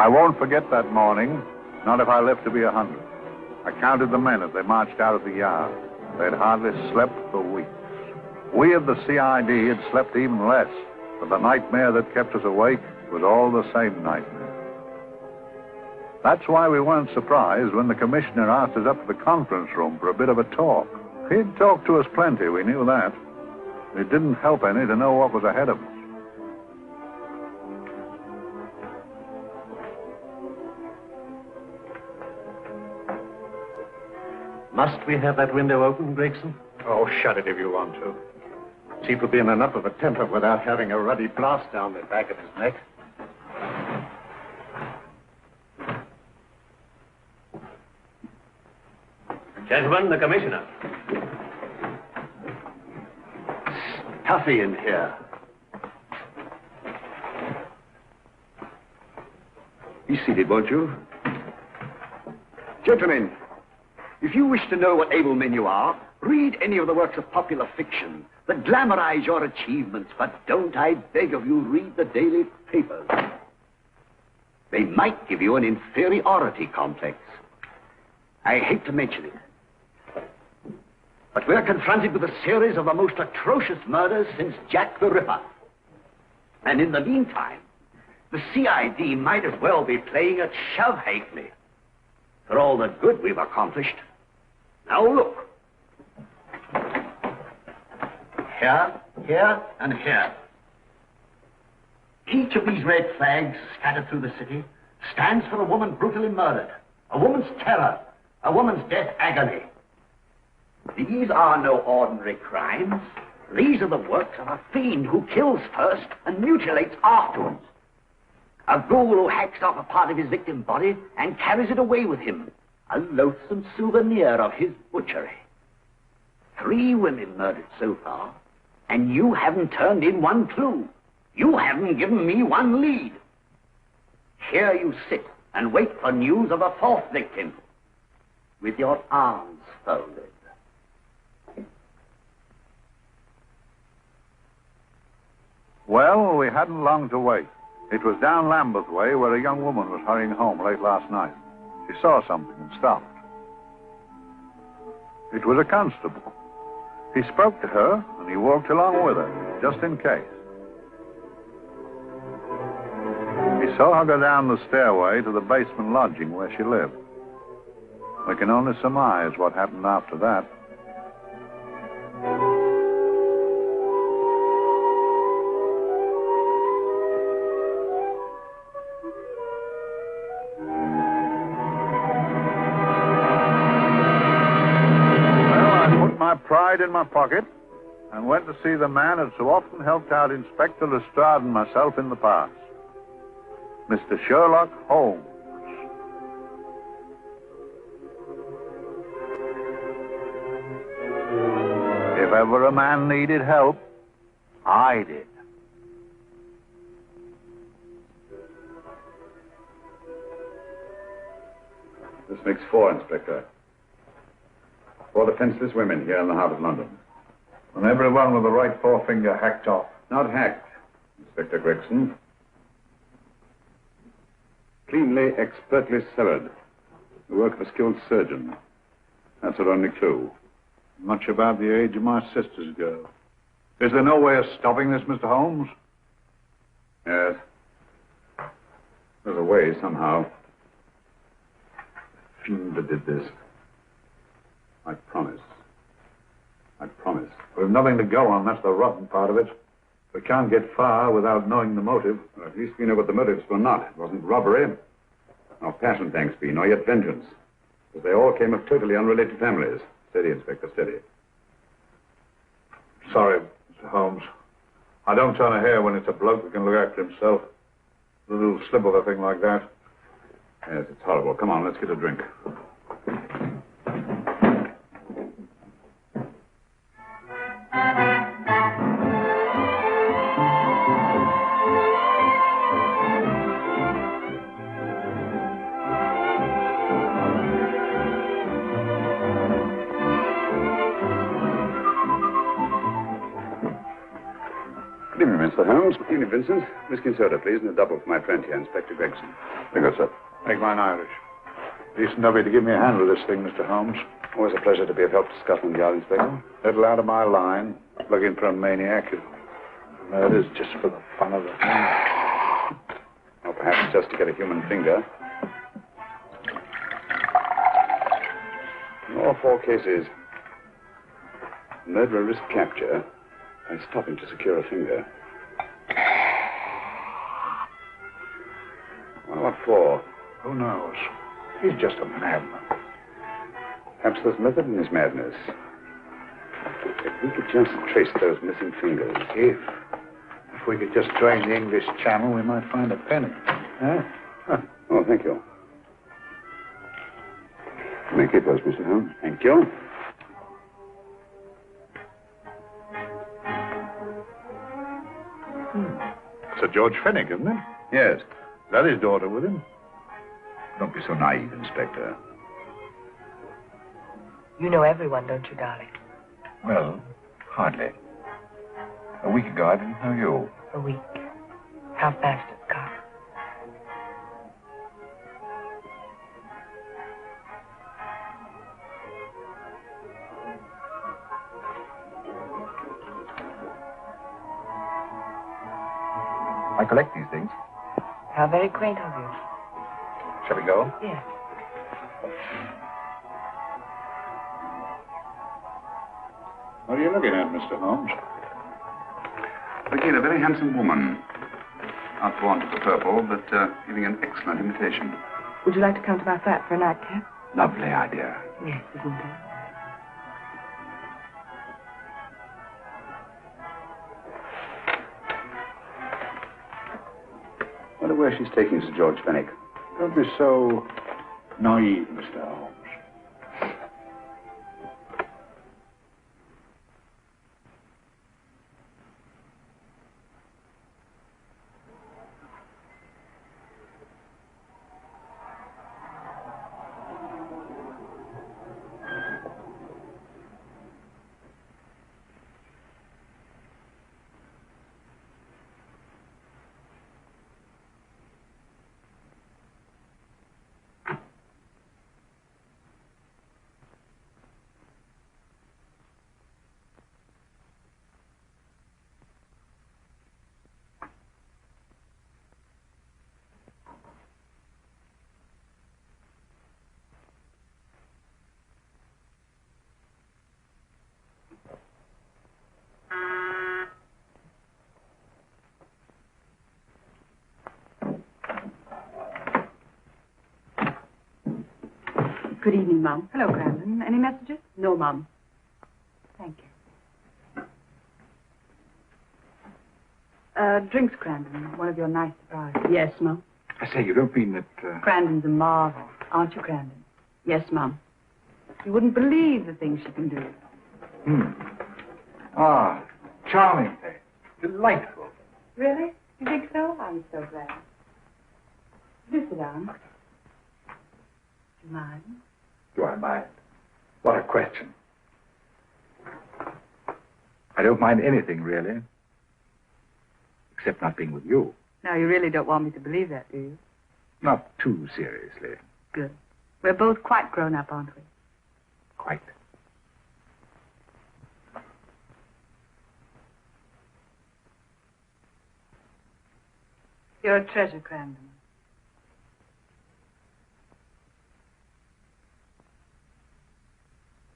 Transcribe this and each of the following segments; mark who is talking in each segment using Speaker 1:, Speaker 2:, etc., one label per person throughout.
Speaker 1: won't forget that morning, not if I live to be 100. I counted the men as they marched out of the yard. They'd hardly slept for weeks. We of the CID had slept even less, but the nightmare that kept us awake was all the same nightmare. That's why we weren't surprised when the commissioner asked us up to the conference room for a bit of a talk. He'd talked to us plenty, we knew that. It didn't help any to know what was ahead of us.
Speaker 2: Must we have that window open, Gregson?
Speaker 3: Oh, shut it if you want to. Chief will be in enough of a temper without having a ruddy blast down the back of his neck.
Speaker 2: Gentlemen, the commissioner.
Speaker 3: Stuffy in here. Be seated, won't you? Gentlemen, if you wish to know what able men you are, read any of the works of popular fiction that glamorize your achievements, but don't, I beg of you, read the daily papers. They might give you an inferiority complex. I hate to mention it, but we're confronted with a series of the most atrocious murders since Jack the Ripper. And in the meantime, the CID might as well be playing at shove halfpenny for all the good we've accomplished. Now look. Here, here, and here. Each of these red flags scattered through the city stands for a woman brutally murdered, a woman's terror, a woman's death agony. These are no ordinary crimes. These are the works of a fiend who kills first and mutilates afterwards. A ghoul who hacks off a part of his victim's body and carries it away with him, a loathsome souvenir of his butchery. 3 women murdered so far, and you haven't turned in one clue. You haven't given me one lead. Here you sit and wait for news of a 4th victim, with your arms folded.
Speaker 1: Well, we hadn't long to wait. It was down Lambeth Way where a young woman was hurrying home late last night. She saw something and stopped. It was a constable. He spoke to her, and he walked along with her, just in case. He saw her go down the stairway to the basement lodging where she lived. We can only surmise what happened after that. My pride in my pocket and went to see the man who so often helped out Inspector Lestrade and myself in the past, Mr. Sherlock Holmes. If ever a man needed help, I did.
Speaker 4: This makes 4, Inspector. 4 defenseless women here in the heart of London.
Speaker 1: And everyone with the right forefinger hacked off.
Speaker 4: Not hacked, Inspector Gregson. Cleanly, expertly severed. The work of a skilled surgeon. That's our only clue.
Speaker 1: Much about the age of my sister's girl. Is there no way of stopping this, Mr. Holmes?
Speaker 4: Yes. There's a way, somehow. The fiend that did this. I promise. I promise.
Speaker 1: We've nothing to go on. That's the rotten part of it. We can't get far without knowing the motive.
Speaker 4: Well, at least we know what the motives were not. It wasn't robbery, nor passion, thanks be, nor yet vengeance. Because they all came of totally unrelated families. Steady, Inspector, steady.
Speaker 1: Sorry, Mr. Holmes. I don't turn a hair when it's a bloke that can look after himself. A little slip of a thing like that.
Speaker 4: Yes, it's horrible. Come on, let's get a drink. Good evening, Mr. Holmes. Good evening, Vincent. Whiskey and soda, please, and a double for my friend here, Inspector Gregson.
Speaker 1: Very good, sir. Make mine Irish. Decent of you to give me a hand with this thing, Mr. Holmes.
Speaker 4: Always a pleasure to be of help to Scotland Yard, Inspector.
Speaker 1: Little out of my line. Looking for a maniac who murders just for the fun of the thing.
Speaker 4: Or perhaps just to get a human finger. In all 4 cases, murderer risked capture by stopping to secure a finger. Well, what for?
Speaker 1: Who knows? He's just a madman.
Speaker 4: Perhaps there's method in his madness. If we could just trace those missing fingers.
Speaker 1: If we could just drain the English Channel, we might find a penny. Huh?
Speaker 4: Oh, thank you. May I keep those, Mr. Holmes? Thank you.
Speaker 1: Sir George Fenwick, isn't it?
Speaker 4: Yes.
Speaker 1: Is that his daughter with him?
Speaker 4: Don't be so naive, Inspector.
Speaker 5: You know everyone, don't you, darling?
Speaker 6: Well, hardly. A week ago, I didn't know you.
Speaker 5: A week. How fast it's gone.
Speaker 6: I collect these things.
Speaker 5: How very quaint of you.
Speaker 6: Shall we go?
Speaker 5: Yes.
Speaker 1: What are you looking at, Mr. Holmes?
Speaker 4: Looking at a very handsome woman. Not born to the purple, but giving an excellent imitation.
Speaker 5: Would you like to come to my flat for a nightcap?
Speaker 4: Lovely idea.
Speaker 5: Yes, isn't it?
Speaker 4: I wonder where she's taking Sir George Fenwick.
Speaker 1: Don't be so naive, Mr. Holmes.
Speaker 7: Good evening, Mum.
Speaker 5: Hello, Grandin. Any messages?
Speaker 7: No, Mum.
Speaker 5: Thank you. Drinks, Grandin. One of your nice surprises.
Speaker 7: Yes, Mum.
Speaker 6: I say, you don't mean that...
Speaker 5: Grandin's a marvel. Aren't you, Grandin?
Speaker 7: Yes, Mum.
Speaker 5: You wouldn't believe the things she can do.
Speaker 6: Ah, charming thing. Delightful.
Speaker 5: Really? You think so? I'm so glad. Do sit down. Do you mind?
Speaker 6: Do I mind? What a question. I don't mind anything, really. Except not being with you.
Speaker 5: Now, you really don't want me to believe that, do you?
Speaker 6: Not too seriously.
Speaker 5: Good. We're both quite grown up, aren't we?
Speaker 6: Quite.
Speaker 5: You're a treasure, Grandin.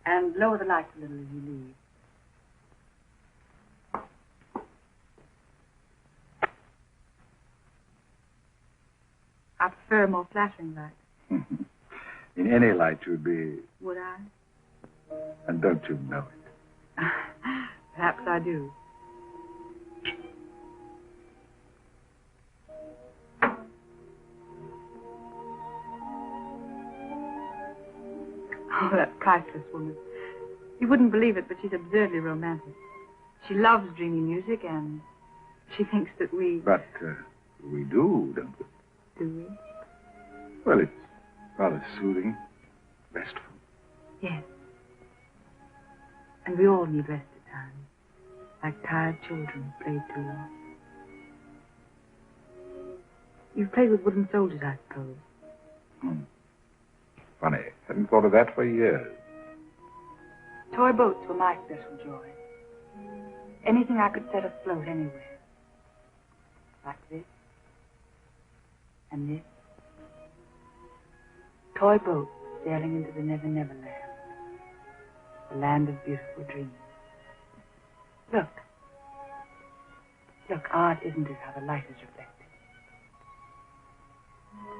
Speaker 5: And lower the lights a little as you leave. I prefer a more flattering light.
Speaker 6: In any light you'd be...
Speaker 5: Would I?
Speaker 6: And don't you know it?
Speaker 5: Perhaps I do. Oh, that priceless woman. You wouldn't believe it, but she's absurdly romantic. She loves dreamy music, and she thinks that we...
Speaker 6: But we do, don't we?
Speaker 5: Do we?
Speaker 6: Well, it's rather soothing, restful.
Speaker 5: Yes. And we all need rest at times. like tired children played too long. You've played with wooden soldiers, I suppose.
Speaker 6: Funny. Hadn't thought of that for years.
Speaker 5: Toy boats were my special joy. Anything I could set afloat anywhere. Like this. And this. Toy boats sailing into the Never Never Land. The land of beautiful dreams. Look. Look, art isn't it how the light is reflected.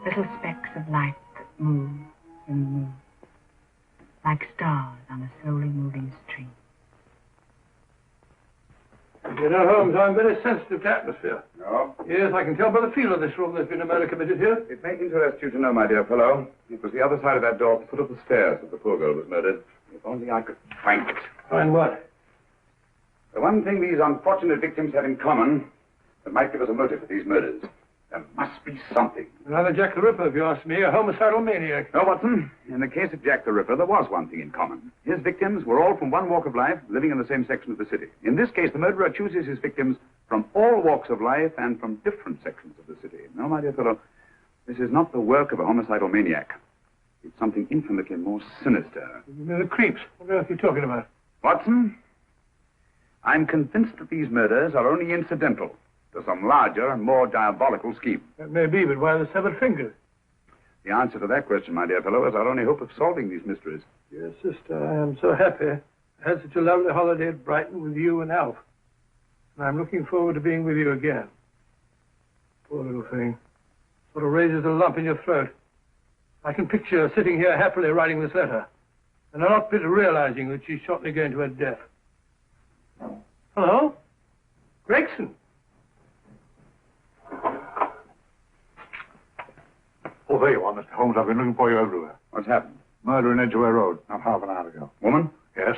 Speaker 5: Little specks of light that move and move. Like stars on a slowly moving stream.
Speaker 7: You know, Holmes, I'm very sensitive to atmosphere.
Speaker 4: No?
Speaker 7: Yes, I can tell by the feel of this room there's been a murder committed here.
Speaker 4: It may interest you to know, my dear fellow, it was the other side of that door at the foot of the stairs that the poor girl was murdered. If only I could find it.
Speaker 7: Find what?
Speaker 4: The one thing these unfortunate victims have in common that might give us a motive for these murders. There must be something.
Speaker 7: Another Jack the Ripper, if you ask me, a homicidal maniac.
Speaker 4: No, Watson. In the case of Jack the Ripper, there was one thing in common. His victims were all from one walk of life, living in the same section of the city. In this case, the murderer chooses his victims from all walks of life and from different sections of the city. No, my dear fellow, this is not the work of a homicidal maniac. It's something infinitely more sinister.
Speaker 7: You mean the creeps? What on earth are you talking about?
Speaker 4: Watson, I'm convinced that these murders are only incidental to some larger and more diabolical scheme.
Speaker 7: That may be, but why the severed fingers?
Speaker 4: The answer to that question, my dear fellow, is our only hope of solving these mysteries.
Speaker 7: Dear sister, I am so happy. I had such a lovely holiday at Brighton with you and Alf. And I'm looking forward to being with you again. Poor little thing. Sort of raises a lump in your throat. I can picture her sitting here happily writing this letter. And a lot bit realizing that she's shortly going to her death. Hello? Gregson.
Speaker 1: Oh, there you are, Mr. Holmes. I've been looking for you everywhere.
Speaker 4: What's happened?
Speaker 1: Murder in Edgware Road, not half an hour ago.
Speaker 4: Woman?
Speaker 1: Yes.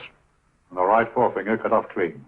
Speaker 1: And the right forefinger cut off clean.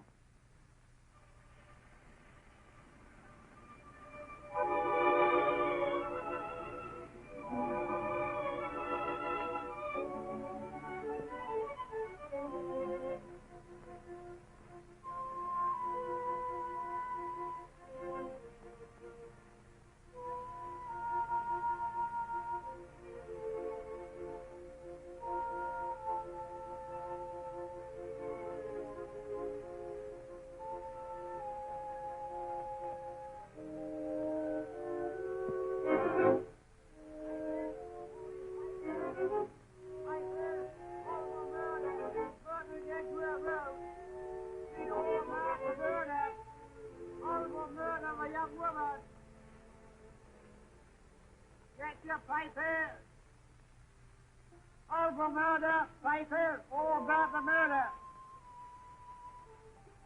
Speaker 8: Horrible murder, paper, all about the murder.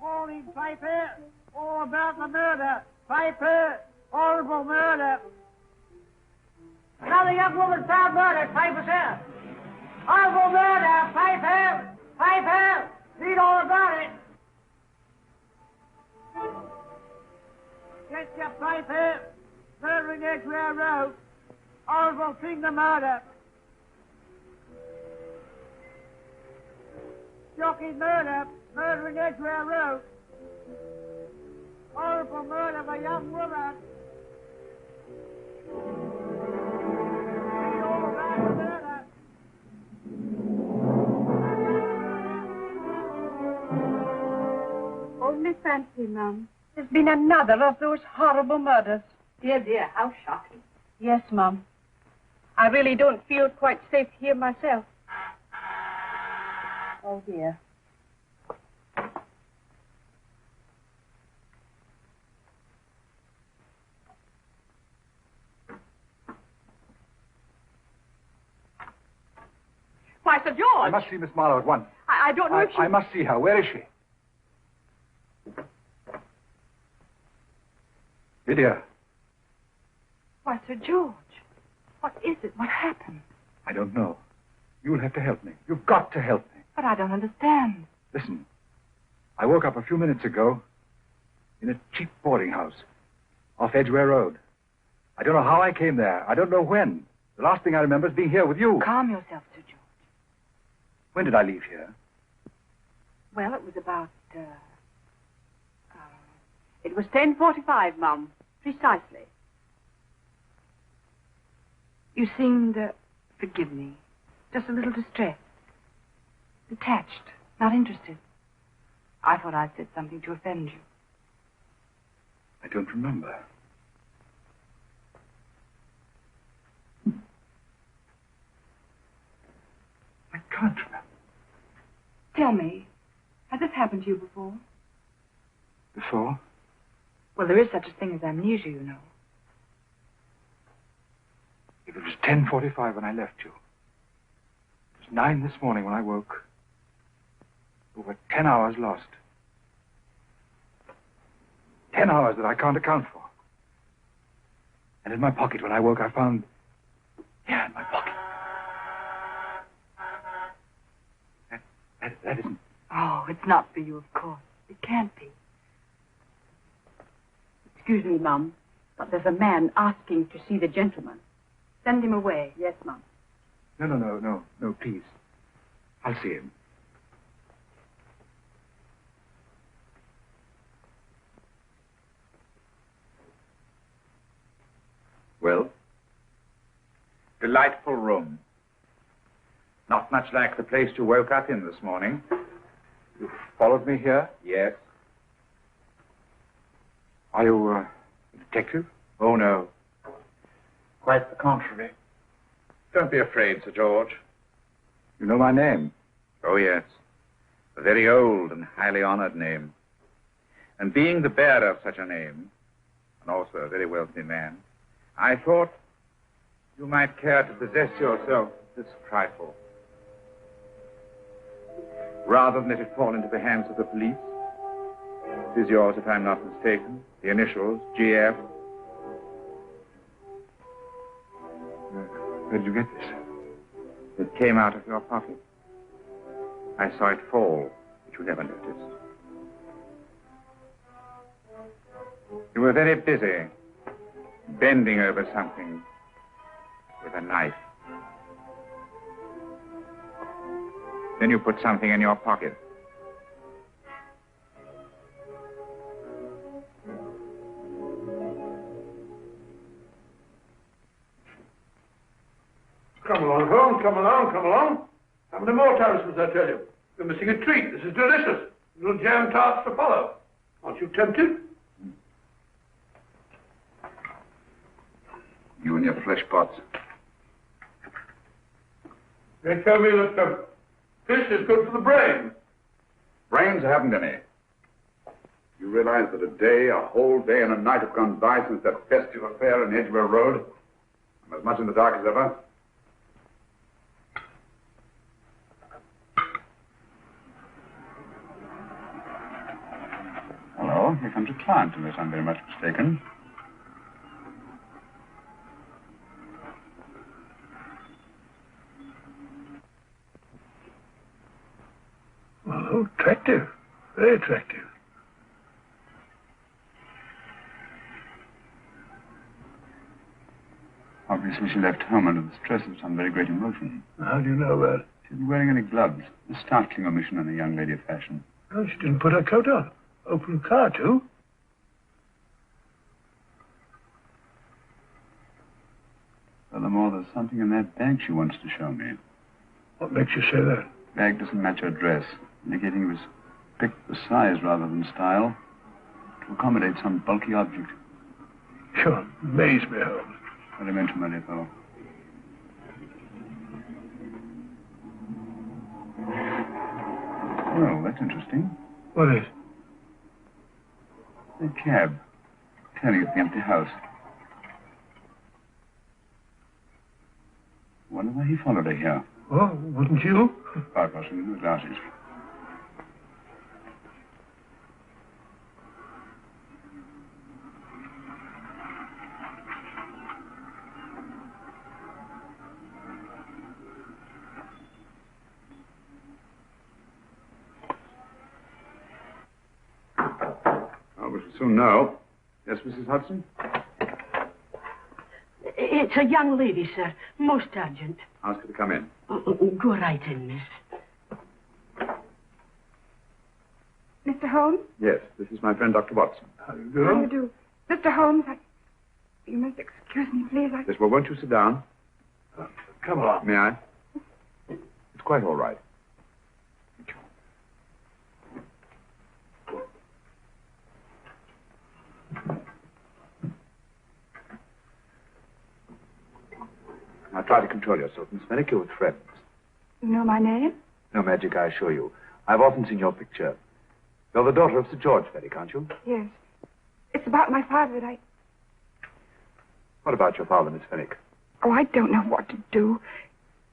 Speaker 8: Morning paper, all about the murder. Paper, horrible murder. Another young woman found murdered, paper, sir. Horrible murder, paper, paper, read all about it. Get your paper, murder in Edgware Road. Horrible thing to murder. Shocking murder, murder in Edgware Road. Horrible murder of a young woman. Read all about the murder.
Speaker 5: Only fancy, Mum. There's been another of those horrible murders.
Speaker 9: Dear, dear, how shocking.
Speaker 5: Yes, Mum. I really don't feel quite safe here myself. Oh, dear.
Speaker 9: Why, Sir George!
Speaker 6: I must see Miss Marlowe at once.
Speaker 9: I don't know if she...
Speaker 6: I must see her. Where is she? Lydia.
Speaker 5: Why, Sir George, what is it? What happened?
Speaker 6: I don't know. You'll have to help me. You've got to help me.
Speaker 5: But I don't understand.
Speaker 6: Listen. I woke up a few minutes ago in a cheap boarding house off Edgware Road. I don't know how I came there. I don't know when. The last thing I remember is being here with you.
Speaker 5: Calm yourself, Sir George.
Speaker 6: When did I leave here?
Speaker 5: Well, it was about It was 10:45, Mum. Precisely. You seemed, forgive me, just a little distressed. Detached, not interested. I thought I'd said something to offend you.
Speaker 6: I don't remember. I can't remember.
Speaker 5: Tell me, has this happened to you before?
Speaker 6: Before?
Speaker 5: Well, there is such a thing as amnesia, you know.
Speaker 6: If it was 10:45 when I left you, it was 9 this morning when I woke. Over 10 hours lost. 10 hours that I can't account for. And in my pocket when I woke, I found... Yeah, in my pocket. That isn't...
Speaker 5: Oh, it's not for you, of course. It can't be. Excuse me, Mum, but there's a man asking to see the gentleman. Send him away. Yes, Mum.
Speaker 6: No, please. I'll see him.
Speaker 4: Well? Delightful room. Not much like the place you woke up in this morning.
Speaker 6: You followed me here?
Speaker 4: Yes.
Speaker 6: Are you a detective?
Speaker 4: Oh, no. Quite the contrary. Don't be afraid, Sir George.
Speaker 6: You know my name?
Speaker 4: Oh, yes. A very old and highly honored name. And being the bearer of such a name, and also a very wealthy man, I thought you might care to possess yourself this trifle. Rather than let it fall into the hands of the police. It is yours, if I'm not mistaken. The initials, GF.
Speaker 6: Where did you get this?
Speaker 4: It came out of your pocket. I saw it fall, but you never noticed. You were very busy, bending over something with a knife. Then you put something in your pocket.
Speaker 7: Come along, Holmes, come along, come along. How many more times must I tell you? You're missing a treat. This is delicious. Little jam tarts to follow. Aren't you tempted?
Speaker 4: You and your flesh pots.
Speaker 7: They tell me that fish is good for the brain.
Speaker 4: Brains haven't any. You realize that a whole day and a night have gone by since that festive affair in Edgware Road? I'm as much in the dark as ever. Hello, here comes a client, unless I'm very much mistaken.
Speaker 7: Oh, attractive. Very attractive.
Speaker 4: Obviously, she left home under the stress of some very great emotion.
Speaker 7: How do you know that?
Speaker 4: She isn't wearing any gloves. A startling omission in a young lady of fashion.
Speaker 7: Oh, she didn't put her coat on. Open car, too.
Speaker 4: Furthermore, there's something in that bag she wants to show me.
Speaker 7: What makes you say that?
Speaker 4: The bag doesn't match her dress, indicating it was picked for size rather than style, to accommodate some bulky object.
Speaker 7: You amaze me, Holmes.
Speaker 4: What I meant to my dear fellow. Well, that's interesting.
Speaker 7: What is?
Speaker 4: A cab, turning at the empty house. Wonder why he followed her here.
Speaker 7: Oh, wouldn't you?
Speaker 4: Quite possibly with glasses. Oh, we shall soon know. Yes, Mrs. Hudson?
Speaker 8: It's a young lady, sir. Most urgent.
Speaker 4: Ask her to come in.
Speaker 8: Go right in, miss.
Speaker 5: Mr. Mr. Holmes?
Speaker 4: Yes, this is my friend, Dr. Watson.
Speaker 7: How do you do?
Speaker 5: How do you do? Mr. Holmes, you must excuse me, please.
Speaker 4: Yes, well, won't you sit down?
Speaker 7: Come along.
Speaker 4: May I? It's quite all right. Now try to control yourself, Miss Fenwick. You're with friends.
Speaker 5: You know my name?
Speaker 4: No magic, I assure you. I've often seen your picture. You're the daughter of Sir George Fenwick, aren't you?
Speaker 5: Yes. It's about my father that
Speaker 4: What about your father, Miss Fenwick?
Speaker 5: Oh, I don't know what to do.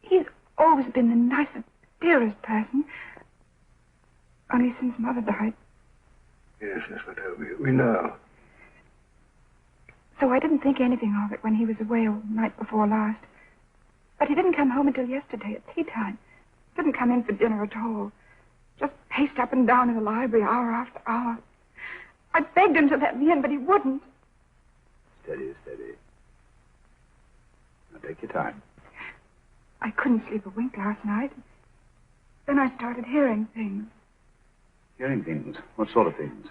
Speaker 5: He's always been the nicest, dearest person. Only since Mother died.
Speaker 7: Yes, we know.
Speaker 5: So I didn't think anything of it when he was away all night before last. But he didn't come home until yesterday at tea time. Didn't come in for dinner at all. Just paced up and down in the library hour after hour. I begged him to let me in, but he wouldn't.
Speaker 4: Steady, steady. Now take your time.
Speaker 5: I couldn't sleep a wink last night. Then I started hearing things.
Speaker 4: Hearing things? What sort of things?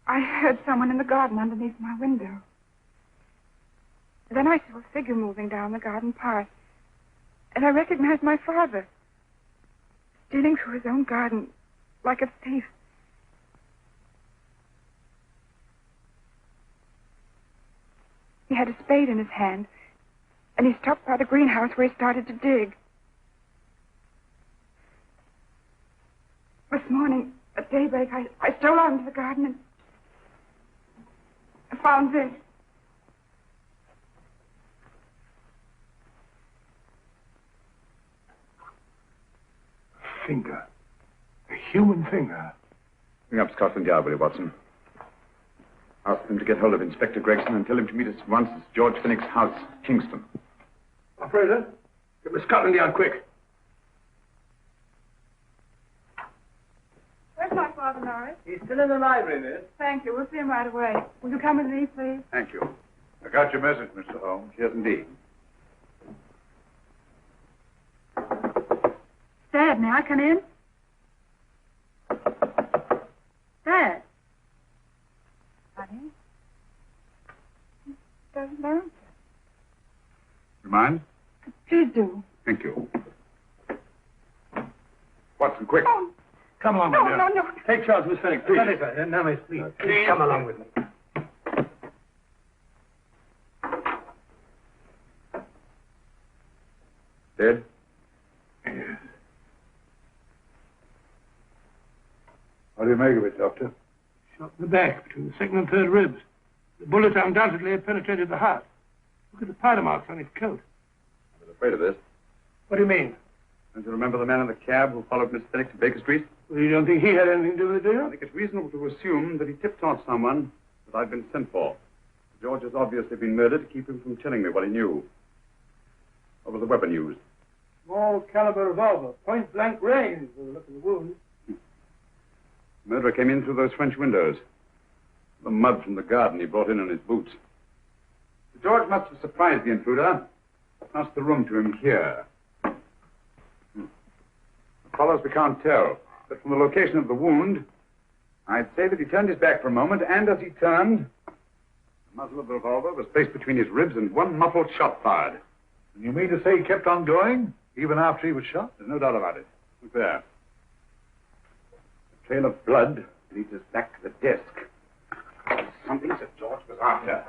Speaker 5: I heard someone in the garden underneath my window. Then I saw a figure moving down the garden path. And I recognized my father. Stealing through his own garden like a thief. He had a spade in his hand. And he stopped by the greenhouse where he started to dig. This morning, at daybreak, I stole out into the garden and I found this.
Speaker 7: A finger. A human finger.
Speaker 4: Bring up Scotland Yard, will you, Watson? Ask them to get hold of Inspector Gregson and tell him to meet us at once at George Fenwick's house, Kingston.
Speaker 7: Operator, get me Scotland Yard quick.
Speaker 5: Where's my father, Norris?
Speaker 7: He's still in the library, miss.
Speaker 5: Thank you. We'll see him right away. Will you come with me, please?
Speaker 4: Thank you.
Speaker 1: I got your message, Mr. Holmes.
Speaker 4: Yes, indeed.
Speaker 5: Dad, may I come in? Dad. Honey? He doesn't answer.
Speaker 4: You mind?
Speaker 5: Please do.
Speaker 4: Thank you. Watson, quick.
Speaker 5: Oh,
Speaker 7: Come along,
Speaker 5: no,
Speaker 7: my dear.
Speaker 5: no, no.
Speaker 7: Take charge, Miss Fenwick, please. Now, miss, please. Please come along with me.
Speaker 4: Dead?
Speaker 7: Yes.
Speaker 1: What do you make of it, Doctor?
Speaker 7: Shot in the back, between the second and third ribs. The bullet undoubtedly had penetrated the heart. Look at the powder marks on his coat.
Speaker 4: I was afraid of this.
Speaker 7: What do you mean?
Speaker 4: Don't you remember the man in the cab who followed Miss Fenwick to Baker Street?
Speaker 7: Well, you don't think he had anything to do with it, do
Speaker 4: I
Speaker 7: you?
Speaker 4: think it's reasonable to assume that he tipped off someone that I'd been sent for. George has obviously been murdered to keep him from telling me what he knew. What was the weapon used?
Speaker 7: Small caliber revolver, point blank range, by the look of the wound.
Speaker 4: The murderer came in through those French windows. The mud from the garden he brought in on his boots. George must have surprised the intruder. Passed the room to him here. The follows we can't tell. But from the location of the wound, I'd say that he turned his back for a moment, and as he turned, the muzzle of the revolver was placed between his ribs and one muffled shot fired.
Speaker 1: And you mean to say he kept on going, even after he was shot?
Speaker 4: There's no doubt about it. Look there. The trail of blood leads us back to the desk. Something Sir George was after.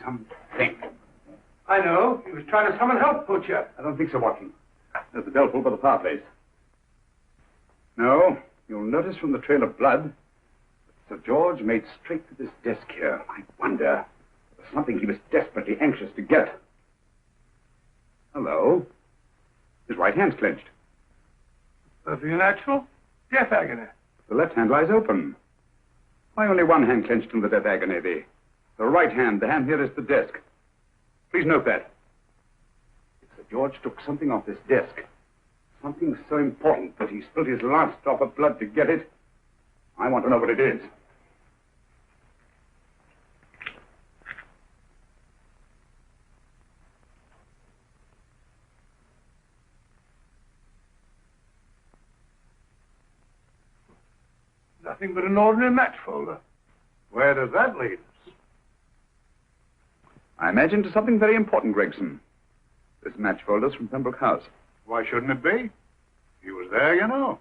Speaker 4: Something.
Speaker 7: I know. He was trying to summon help, poor chap.
Speaker 4: I don't think so, Watson. There's the bell pull by the fireplace. No, you'll notice from the trail of blood that Sir George made straight for this desk here. I wonder. There's something he was desperately anxious to get. Hello. His right hand's clenched.
Speaker 7: Perfectly natural. Death agony.
Speaker 4: The left hand lies open. Why only one hand clenched in the death agony? The right hand, the hand nearest the desk. Please note that. If Sir George took something off this desk, something so important that he spilled his last drop of blood to get it, I want to know what it is.
Speaker 7: Nothing but an ordinary match folder.
Speaker 1: Where does that lead us?
Speaker 4: I imagine to something very important, Gregson. This match folder's from Pembroke House.
Speaker 1: Why shouldn't it be? He was there, you know.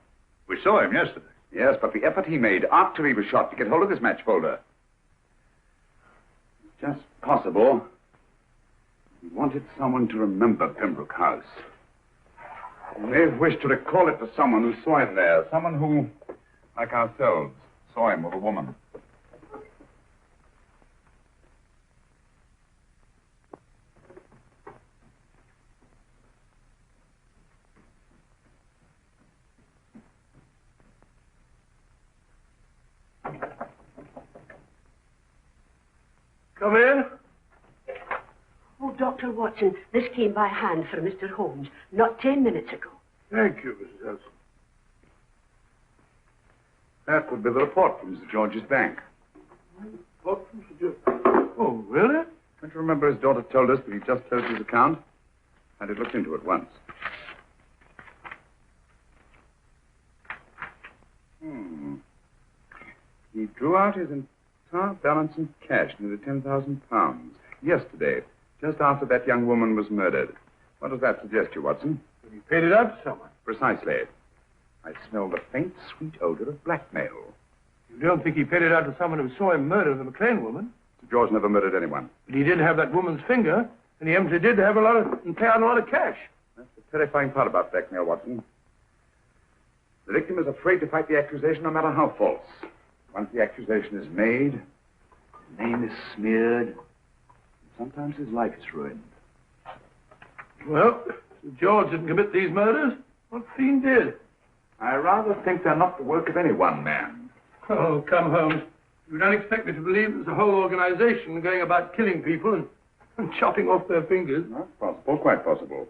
Speaker 1: We saw him yesterday.
Speaker 4: Yes, but the effort he made after he was shot to get hold of this match folder. It's just possible. He wanted someone to remember Pembroke House. He may have wished to recall it to someone who saw him there. Someone who, like ourselves, saw him with a woman.
Speaker 7: Come in.
Speaker 10: Oh, Dr. Watson, this came by hand for Mr. Holmes not 10 minutes ago.
Speaker 7: Thank you, Mrs. Elson.
Speaker 4: That would be the report from Sir George's bank.
Speaker 7: What from Sir George? Oh, really?
Speaker 4: Don't you remember his daughter told us that he just closed his account? And it looked into it once. He drew out his entire balance in cash, nearly £10,000, yesterday, just after that young woman was murdered. What does that suggest you, Watson?
Speaker 7: He paid it out to someone.
Speaker 4: Precisely. I smell the faint, sweet odor of blackmail.
Speaker 7: You don't think he paid it out to someone who saw him murder the McLean woman?
Speaker 4: Sir George never murdered anyone.
Speaker 7: But he did have that woman's finger, and he empty did have and pay out a lot of cash.
Speaker 4: That's the terrifying part about blackmail, Watson. The victim is afraid to fight the accusation no matter how false. Once the accusation is made, his name is smeared, and sometimes his life is ruined.
Speaker 7: Well, Sir George didn't commit these murders. What fiend did?
Speaker 4: I rather think they're not the work of any one man.
Speaker 7: Oh, come, Holmes. You don't expect me to believe there's a whole organization going about killing people and chopping off their fingers.
Speaker 4: Not possible, quite possible.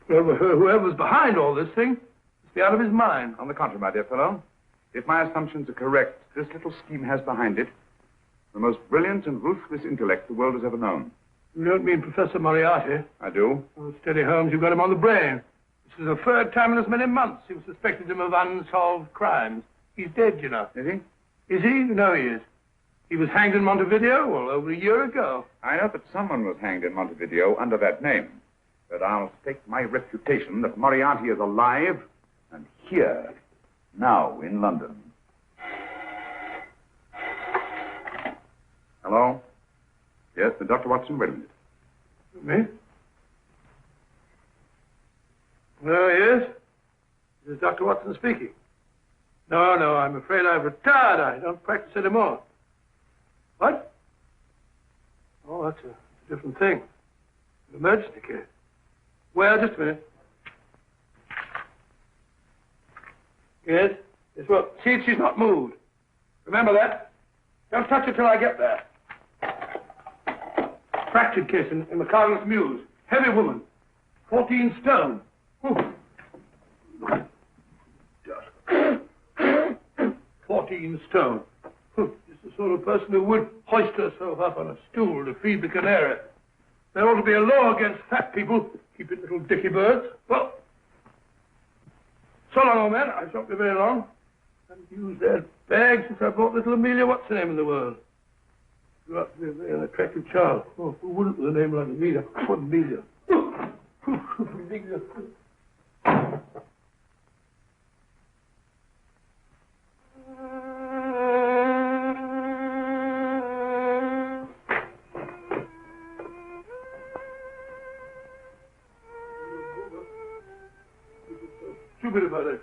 Speaker 7: Well, whoever's behind all this thing must be out of his mind.
Speaker 4: On the contrary, my dear fellow, if my assumptions are correct, this little scheme has behind it the most brilliant and ruthless intellect the world has ever known.
Speaker 7: You don't mean Professor Moriarty?
Speaker 4: I do.
Speaker 7: Oh, steady, Holmes. You've got him on the brain. This is the third time in as many months you've suspected him of unsolved crimes. He's dead, you know.
Speaker 4: Is he?
Speaker 7: Is he? No, he is. He was hanged in Montevideo, well, over a year ago.
Speaker 4: I know that someone was hanged in Montevideo under that name. But I'll stake my reputation that Moriarty is alive and here, now, in London. Hello? Yes, Dr. Watson, wait a minute.
Speaker 7: Me? Yes? This is Dr. Watson speaking. No, I'm afraid I've retired. I don't practice anymore. What? Oh, that's a different thing. An emergency case. Well, just a minute. Yes? Yes, well, see if she's not moved. Remember that. Don't touch her till I get there. Fractured case in the Cardinal's Mews. Heavy woman. 14 stone. 14 stone. Just the sort of person who would hoist herself up on a stool to feed the canary. There ought to be a law against fat people. Keep it little dicky birds. Well, so long, old man. I shan't be very long. I haven't used that bag since I bought little Amelia. What's the name in the world? Grew up to be a very attractive child. Oh, who wouldn't with a name like Amelia? What Amelia? Amelia. Stupid about it.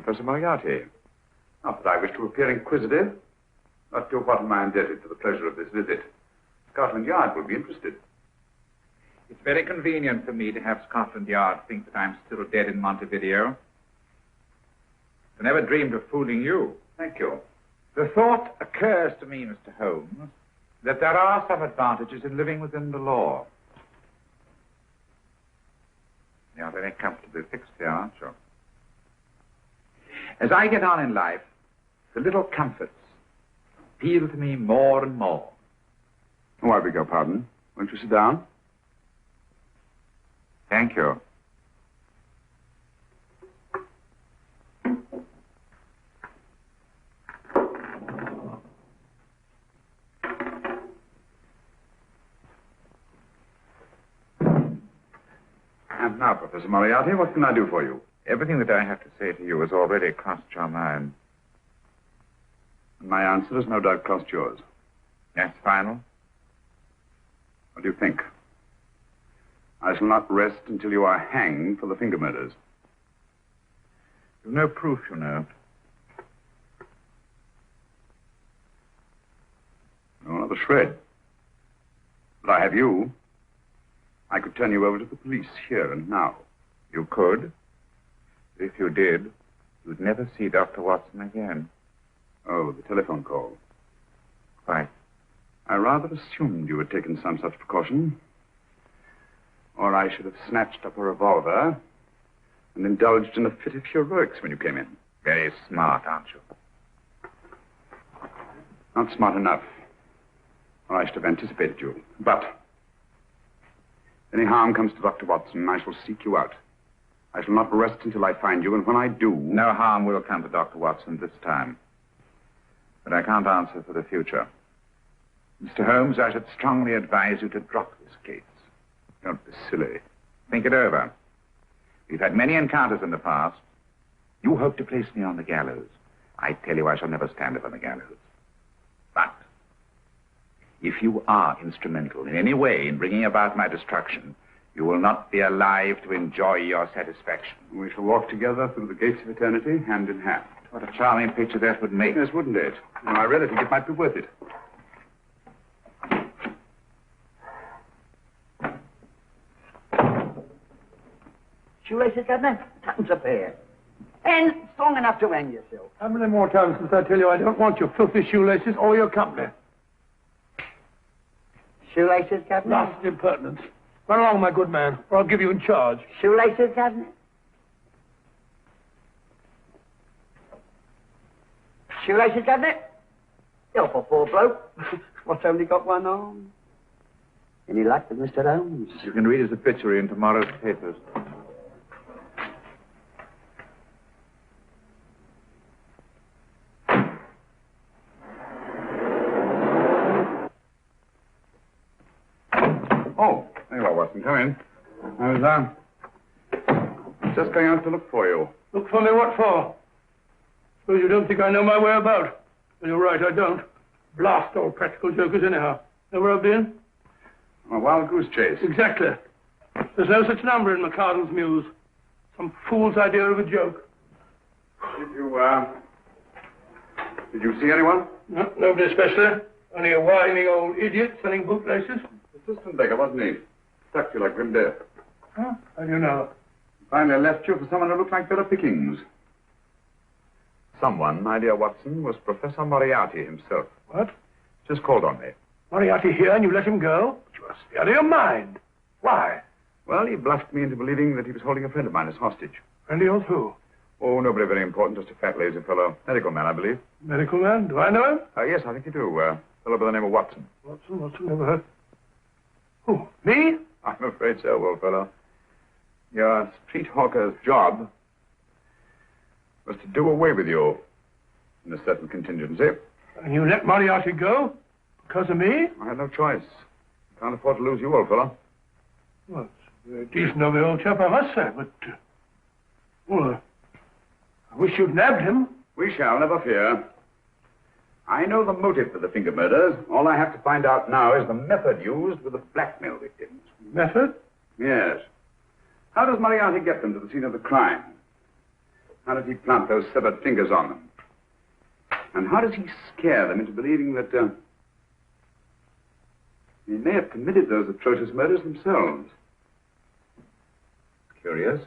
Speaker 4: Professor Moriarty. Not that I wish to appear inquisitive. Not to what am I indebted for the pleasure of this visit. Scotland Yard will be interested.
Speaker 11: It's very convenient for me to have Scotland Yard think that I'm still dead in Montevideo. I never dreamed of fooling you.
Speaker 4: Thank you.
Speaker 11: The thought occurs to me, Mr. Holmes, that there are some advantages in living within the law. You're very comfortably fixed here, aren't you? As I get on in life, the little comforts appeal to me more and more.
Speaker 4: Oh, I beg your pardon. Won't you sit down?
Speaker 11: Thank you.
Speaker 4: And now, Professor Moriarty, what can I do for you?
Speaker 11: Everything that I have to say to you has already crossed your mind.
Speaker 4: And my answer has no doubt crossed yours.
Speaker 11: That's final?
Speaker 4: What do you think? I shall not rest until you are hanged for the finger murders.
Speaker 11: You've no proof, you know.
Speaker 4: No, not a shred. But I have you. I could turn you over to the police here and now.
Speaker 11: You could. If you did, you'd never see Dr. Watson again.
Speaker 4: Oh, the telephone call.
Speaker 11: Quite.
Speaker 4: I rather assumed you had taken some such precaution. Or I should have snatched up a revolver and indulged in a fit of heroics when you came in.
Speaker 11: Very smart, aren't you?
Speaker 4: Not smart enough. Or I should have anticipated you. But if any harm comes to Dr. Watson, I shall seek you out. I shall not rest until I find you, and when I do...
Speaker 11: No harm will come to Dr. Watson this time. But I can't answer for the future. Mr. Holmes, I should strongly advise you to drop this case.
Speaker 4: Don't be silly.
Speaker 11: Think it over. We've had many encounters in the past. You hope to place me on the gallows. I tell you I shall never stand upon the gallows. But if you are instrumental in any way in bringing about my destruction, you will not be alive to enjoy your satisfaction.
Speaker 4: We shall walk together through the gates of eternity, hand in hand.
Speaker 11: What a charming picture that would make.
Speaker 4: Yes, wouldn't it? I really think it might be worth it.
Speaker 3: Shoelaces, Governor? Tuppence a pair. And strong enough to hang yourself.
Speaker 7: How many more times must I tell you I don't want your filthy shoelaces or your company?
Speaker 3: Shoelaces, Governor?
Speaker 7: Last impertinence. Run along, my good man, or I'll give you in charge.
Speaker 3: Shoelaces, Governor? Shoelaces, Governor? You're a poor bloke. What's only got one arm? Any luck with Mr. Holmes?
Speaker 11: You can read his obituary in tomorrow's papers.
Speaker 4: Oh, there you are, Watson. Come in. I was, just going out to look for you.
Speaker 7: Look for me what for? Suppose you don't think I know my way about. Well, you're right, I don't. Blast all practical jokers anyhow. Know where I've been?
Speaker 4: A wild goose chase.
Speaker 7: Exactly. There's no such number in McCardle's Muse. Some fool's idea of a joke.
Speaker 4: Did you see anyone?
Speaker 7: No, nobody especially. Only a whining old idiot selling bootlaces.
Speaker 4: Assistant beggar, wasn't he? Stuck you like grim death.
Speaker 7: Huh? How do you know?
Speaker 4: Finally left you for someone who looked like better pickings. Someone, my dear Watson, was Professor Moriarty himself.
Speaker 7: What?
Speaker 4: Just called on me.
Speaker 7: Moriarty here and you let him go? But you must be out of your mind. Why?
Speaker 4: Well, he bluffed me into believing that he was holding a friend of mine as hostage.
Speaker 7: Friend of yours who?
Speaker 4: Oh, nobody very important, just a fat, lazy fellow. Medical man, I believe.
Speaker 7: Medical man? Do I know him?
Speaker 4: Yes, I think you do. Fellow by the name of Watson.
Speaker 7: Watson, never heard. Who? Me?
Speaker 4: I'm afraid so, old fellow. Your street hawker's job was to do away with you in a certain contingency.
Speaker 7: And you let Moriarty go? Because of me?
Speaker 4: I had no choice. Can't afford to lose you, old fellow.
Speaker 7: Well, it's very decent of the old chap, I must say, but... well, I wish you'd nabbed him.
Speaker 4: We shall, never fear. I know the motive for the finger murders. All I have to find out now is the method used with the blackmail victims.
Speaker 7: Method?
Speaker 4: Yes. How does Moriarty get them to the scene of the crime? How did he plant those severed fingers on them? And how does he scare them into believing that they may have committed those atrocious murders themselves? Curious.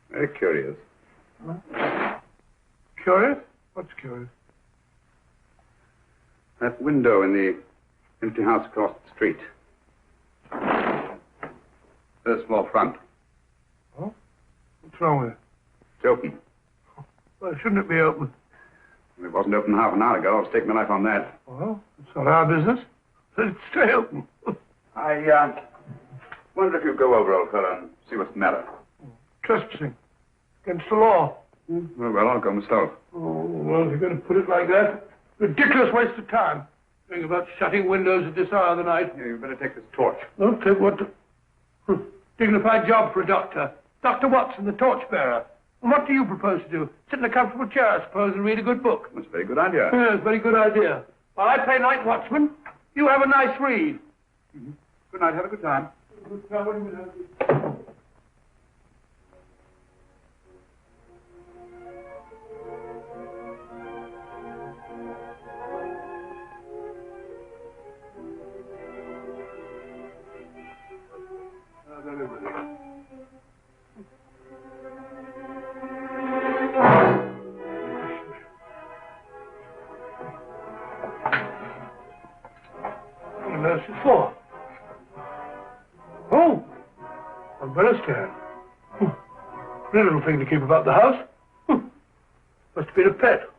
Speaker 4: Very curious.
Speaker 7: Curious? What's curious?
Speaker 4: That window in the empty house across the street. First floor front.
Speaker 7: Oh? What's wrong with it?
Speaker 4: It's open.
Speaker 7: Well, shouldn't it be open?
Speaker 4: It wasn't open half an hour ago. I'll stake my life on that.
Speaker 7: Well, it's not our business. Let it stay open.
Speaker 4: I wonder if you'd go over, old fellow, and see what's the matter.
Speaker 7: Trespassing. Against the law.
Speaker 4: Very well, I'll go myself.
Speaker 7: Oh, well, if you're going to put it like that, ridiculous waste of time. Think about shutting windows at this hour of the night.
Speaker 4: Yeah, you better take this torch.
Speaker 7: Okay, what? Dignified job for a doctor. Dr. Watson, the torchbearer. And what do you propose to do? Sit in a comfortable chair, I suppose, and read a good book?
Speaker 4: That's a very good idea.
Speaker 7: Yes, very good idea. While I play night watchman, you have a nice read.
Speaker 4: Mm-hmm. Good night. Have a good time.
Speaker 7: Good time. What do you mean? For? Oh, umbrella stand. Pretty little thing to keep about the house. Must have been a pet.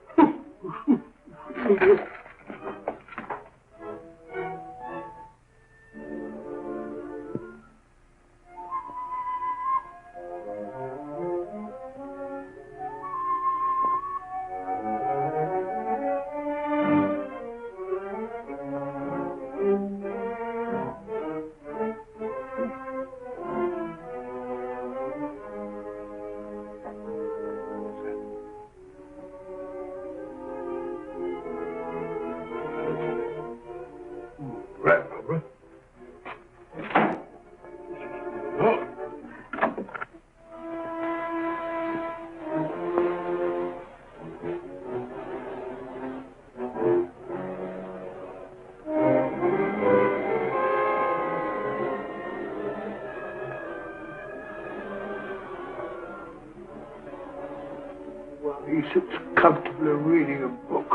Speaker 7: He sits comfortably reading a book.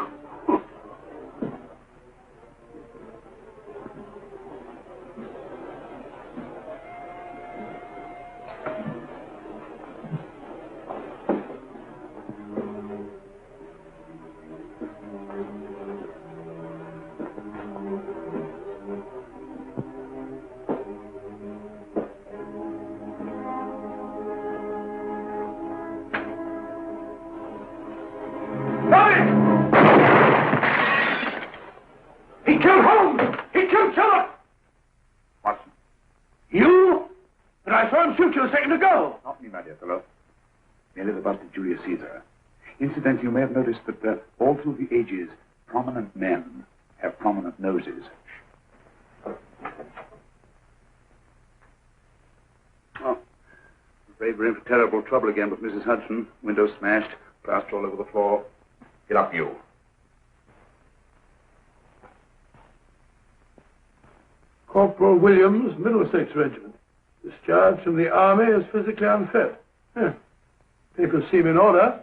Speaker 7: He killed Holmes! He killed Sherlock!
Speaker 4: Watson.
Speaker 7: You? But I saw him shoot you a second ago.
Speaker 4: Not me, my dear fellow. Merely the bust of Julius Caesar. Incidentally, you may have noticed that all through the ages, prominent men have prominent noses. Oh, afraid we're in for terrible trouble again with Mrs. Hudson. Windows smashed, plaster all over the floor. Get up, you.
Speaker 7: Corporal Williams, Middlesex Regiment. Discharged from the army as physically unfit. People seem in order.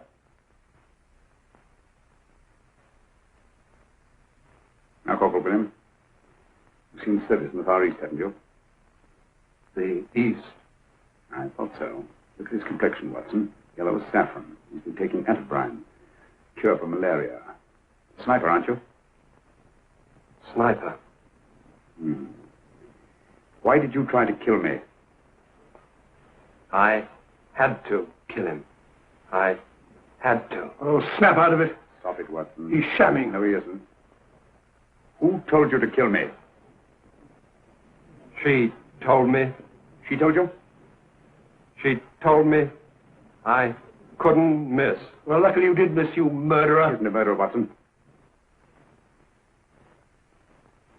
Speaker 4: Now, Corporal Williams, you've seen service in the Far East, haven't you?
Speaker 6: The East.
Speaker 4: I thought so. Look at his complexion, Watson. Yellow as saffron. He's been taking antibrine. Cure for malaria. Sniper, aren't you?
Speaker 6: Sniper.
Speaker 4: Why did you try to kill me?
Speaker 6: I had to kill him. I had to.
Speaker 7: Oh, snap out of it.
Speaker 4: Stop it, Watson.
Speaker 7: He's shamming.
Speaker 4: No, he isn't. Who told you to kill me?
Speaker 6: She told me.
Speaker 4: She told you?
Speaker 6: She told me I couldn't miss.
Speaker 7: Well, luckily you did miss, you murderer.
Speaker 4: Isn't a murderer, Watson.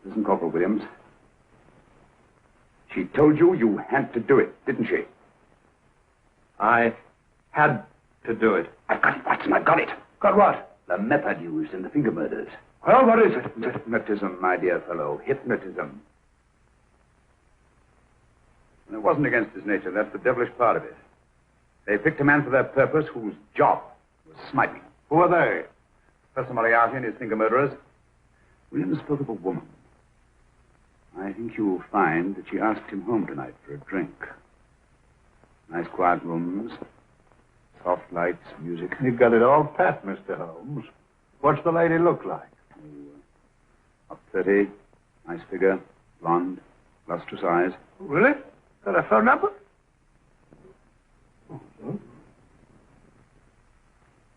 Speaker 4: Listen, Corporal Williams. She told you you had to do it, didn't she?
Speaker 6: I had to do it.
Speaker 4: I've got it, Watson, I've got it.
Speaker 7: Got what?
Speaker 4: The method used in the finger murders.
Speaker 7: Well, what is it?
Speaker 4: Hypnotism, my dear fellow. Hypnotism. And it wasn't against his nature. That's the devilish part of it. They picked a man for their purpose whose job was sniping. Who are they? Professor Moriarty and his finger murderers. Williams spoke of a woman. I think you'll find that she asked him home tonight for a drink. Nice quiet rooms, soft lights, music.
Speaker 1: You've got it all pat, Mr. Holmes. What's the lady look like?
Speaker 4: Up 30, nice figure, blonde, lustrous eyes.
Speaker 7: Really? Got a phone number?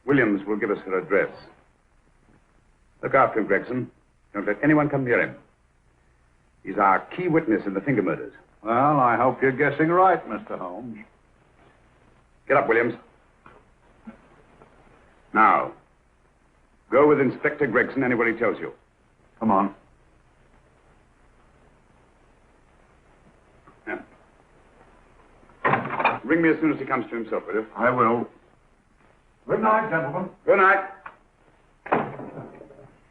Speaker 4: Williams will give us her address. Look after him, Gregson. Don't let anyone come near him. He's our key witness in the finger murders.
Speaker 1: Well, I hope you're guessing right, Mr. Holmes.
Speaker 4: Get up, Williams. Now, go with Inspector Gregson anywhere he tells you.
Speaker 1: Come on.
Speaker 4: Yeah. Ring me as soon as he comes to himself, will you?
Speaker 1: I will. Good night, gentlemen.
Speaker 4: Good night.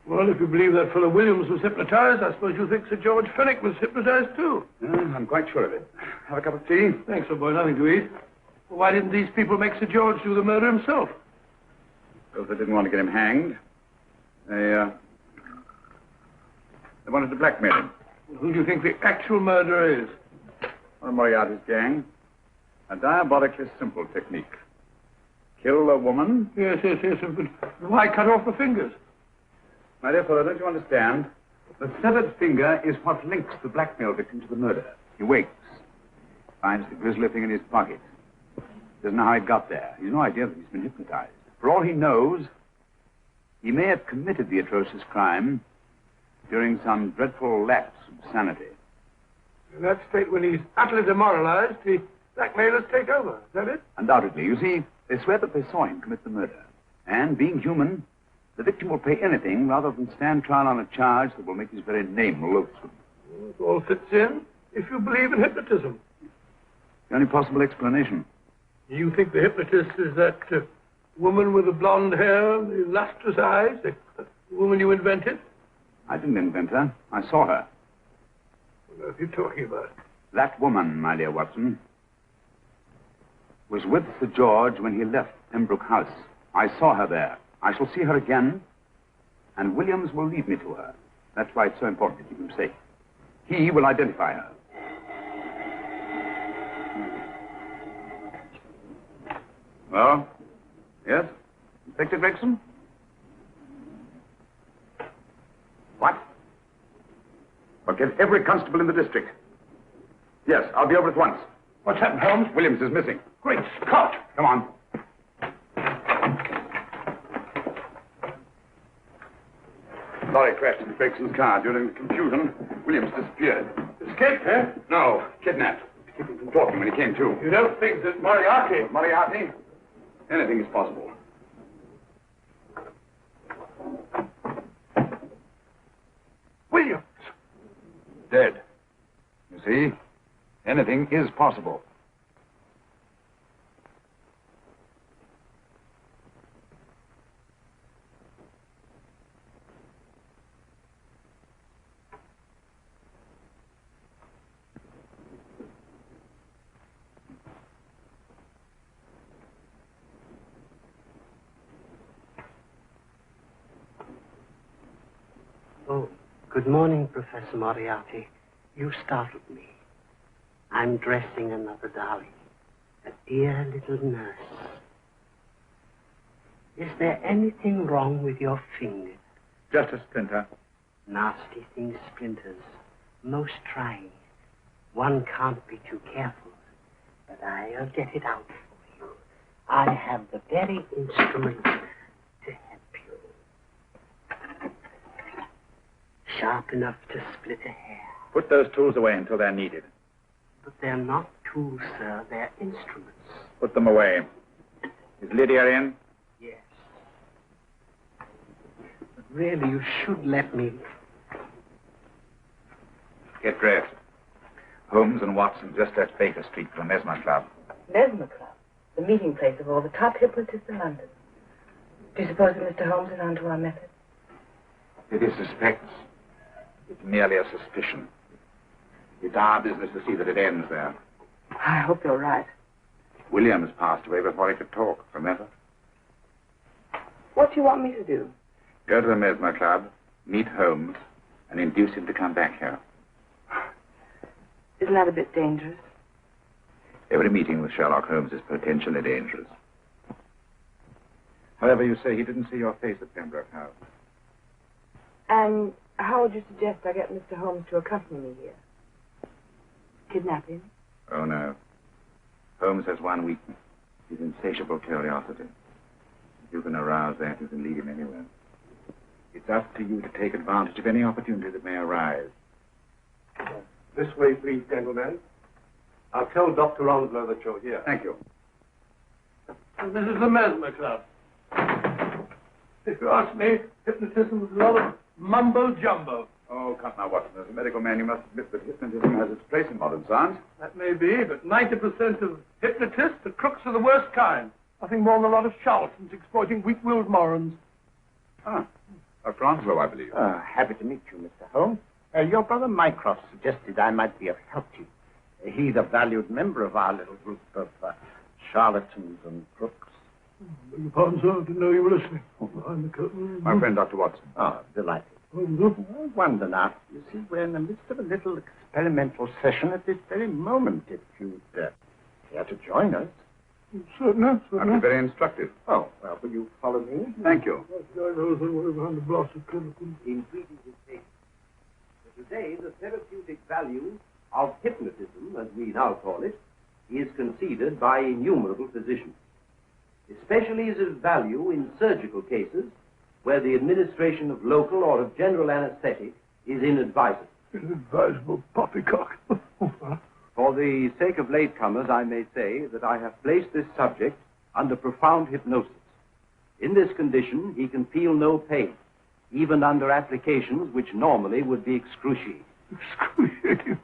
Speaker 7: Well, if you believe that fellow Williams was hypnotized, I suppose you think Sir George Fenwick was hypnotized, too.
Speaker 4: Yeah, I'm quite sure of it. Have a cup of tea?
Speaker 7: Thanks, old boy. Nothing to eat. Well, why didn't these people make Sir George do the murder himself?
Speaker 4: Because they didn't want to get him hanged. They wanted to blackmail him.
Speaker 7: Well, who do you think the actual murderer is?
Speaker 4: One of Moriarty's gang. A diabolically simple technique. Kill a woman.
Speaker 7: Yes. But why cut off the fingers?
Speaker 4: My dear fellow, don't you understand? The severed finger is what links the blackmail victim to the murder. He wakes, finds the grisly thing in his pocket. Doesn't know how it got there. He's no idea that he's been hypnotized. For all he knows, he may have committed the atrocious crime during some dreadful lapse of sanity.
Speaker 7: In that state, when he's utterly demoralized, the blackmailers take over. Is that it?
Speaker 4: Undoubtedly. You see, they swear that they saw him commit the murder. And, being human, the victim will pay anything rather than stand trial on a charge that will make his very name loathsome.
Speaker 7: Well, it all fits in if you believe in hypnotism.
Speaker 4: The only possible explanation.
Speaker 7: You think the hypnotist is that woman with the blonde hair and the lustrous eyes? The woman you invented?
Speaker 4: I didn't invent her. I saw her.
Speaker 7: What are you talking about?
Speaker 4: That woman, my dear Watson, was with Sir George when he left Pembroke House. I saw her there. I shall see her again, and Williams will lead me to her. That's why it's so important to keep him safe. He will identify her. Well, yes? Inspector Gregson? What? Well, get every constable in the district. Yes, I'll be over at once.
Speaker 7: What's happened, Holmes?
Speaker 4: Williams is missing.
Speaker 7: Great Scott!
Speaker 4: Come on. Lorry crashed into Gregson's car. During the confusion, Williams disappeared.
Speaker 7: Escaped, eh?
Speaker 4: No, kidnapped. To keep him from talking when he came to.
Speaker 7: You don't think that Moriarty...
Speaker 4: Moriarty? Anything is possible.
Speaker 7: Williams!
Speaker 6: Dead. You see? Anything is possible.
Speaker 10: Oh, good morning, Professor Moriarty. You startled me. I'm dressing another darling, a dear little nurse. Is there anything wrong with your finger?
Speaker 6: Just a splinter.
Speaker 10: Nasty thing, splinters. Most trying. One can't be too careful, but I'll get it out for you. I have the very instrument to help you. Sharp enough to split a hair.
Speaker 6: Put those tools away until they're needed.
Speaker 10: But they're not tools, sir. They're instruments.
Speaker 6: Put them away. Is Lydia in?
Speaker 10: Yes. But really, you should let me.
Speaker 4: Get dressed.
Speaker 11: Holmes and Watson just left Baker Street for the Mesmer Club.
Speaker 10: Mesmer Club, the meeting place of all the top hypnotists in London. Do you suppose that Mr. Holmes is onto our method?
Speaker 11: It is suspects. It's merely a suspicion. It's our business to see that it ends there.
Speaker 10: I hope you're right.
Speaker 11: Williams passed away before he could talk, remember?
Speaker 10: What do you want me to do?
Speaker 11: Go to the Mesmer Club, meet Holmes, and induce him to come back here.
Speaker 10: Isn't that a bit dangerous?
Speaker 11: Every meeting with Sherlock Holmes is potentially dangerous. However, you say he didn't see your face at Pembroke House.
Speaker 10: And how would you suggest I get Mr. Holmes to accompany me here? Kidnap him?
Speaker 11: Oh, no. Holmes has one weakness. His insatiable curiosity. If you can arouse that, you can lead him anywhere. It's up to you to take advantage of any opportunity that may arise.
Speaker 7: This way, please, gentlemen. I'll tell Dr. Onslow that you're here.
Speaker 4: Thank you.
Speaker 7: And this is the Mesmer Club. If you ask me, hypnotism is a lot of mumbo-jumbo.
Speaker 4: Oh, come now, Watson. As a medical man, you must admit that hypnotism has its place in modern science.
Speaker 7: That may be, but 90% of hypnotists are crooks of the worst kind. Nothing more than a lot of charlatans exploiting weak-willed morons.
Speaker 4: Ah, Dr. Onslow, I believe.
Speaker 3: Happy to meet you, Mr. Holmes. Your brother Mycroft suggested I might be of help to you. He's a valued member of our little group of charlatans and crooks.
Speaker 7: Beg your pardon, sir. I didn't know you were listening. Behind the curtain.
Speaker 4: My friend, Dr. Watson.
Speaker 3: Oh, delighted. I wonder now. You see, we're in the midst of a little experimental session at this very moment. If you'd care to join us.
Speaker 7: Certainly.
Speaker 4: That'd be very instructive.
Speaker 3: Oh, well, will you follow me?
Speaker 4: Thank you.
Speaker 7: Behind the blast of curtain.
Speaker 3: Ingredients is taken.
Speaker 12: Today, the therapeutic value of hypnotism, as we now call it, is conceded by innumerable physicians. Especially is of value in surgical cases where the administration of local or of general anesthetic is inadvisable.
Speaker 7: Inadvisable poppycock.
Speaker 12: For the sake of latecomers, I may say that I have placed this subject under profound hypnosis. In this condition, he can feel no pain, even under applications which normally would be excruciating.
Speaker 7: Excruciating?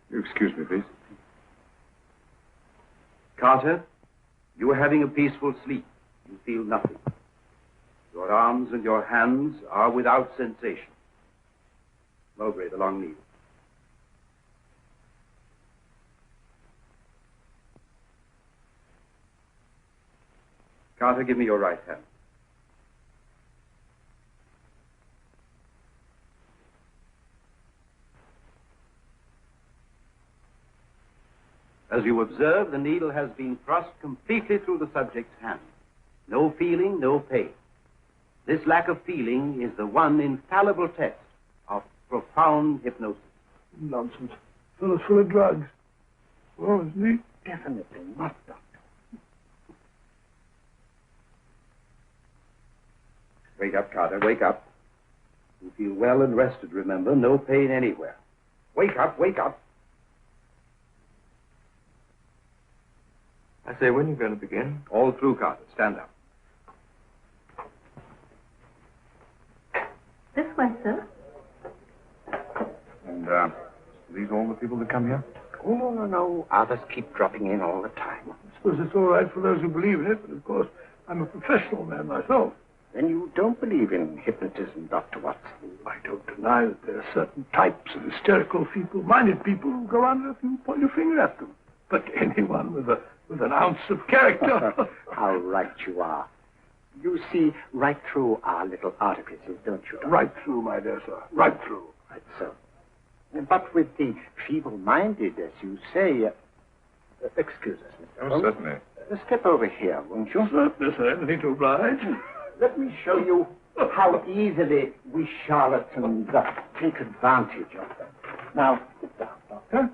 Speaker 4: You excuse me, please.
Speaker 12: Carter, you are having a peaceful sleep. You feel nothing. Your arms and your hands are without sensation. Mowbray, the long needle. Carter, give me your right hand. As you observe, the needle has been thrust completely through the subject's hand. No feeling, no pain. This lack of feeling is the one infallible test of profound hypnosis.
Speaker 7: Nonsense. Fellow's full of drugs. Well, isn't he?
Speaker 3: Definitely not, Doctor.
Speaker 12: Wake up, Carter, wake up. You feel well and rested, remember. No pain anywhere. Wake up, wake up.
Speaker 2: I say, when are you going to begin?
Speaker 12: All through, Carter. Stand up.
Speaker 9: This way, sir.
Speaker 4: And, these all the people that come here?
Speaker 3: Oh, no. Others keep dropping in all the time.
Speaker 7: I suppose it's all right for those who believe in it, but of course, I'm a professional man myself.
Speaker 3: Then you don't believe in hypnotism, Dr. Watson?
Speaker 7: I don't deny that there are certain types of hysterical, feeble-minded people who go under if you point your finger at them. But anyone with an ounce of character...
Speaker 3: How right you are. You see right through our little artifices, don't you, Doctor?
Speaker 7: Right through, my dear sir. Right through.
Speaker 3: Right so. But with the feeble-minded, as you say... excuse us, Mr. Holmes.
Speaker 4: Certainly.
Speaker 3: Step over here, won't you?
Speaker 7: Certainly, sir. Anything to oblige.
Speaker 3: Let me show you how easily we charlatans take advantage of them. Now, sit down, Doctor.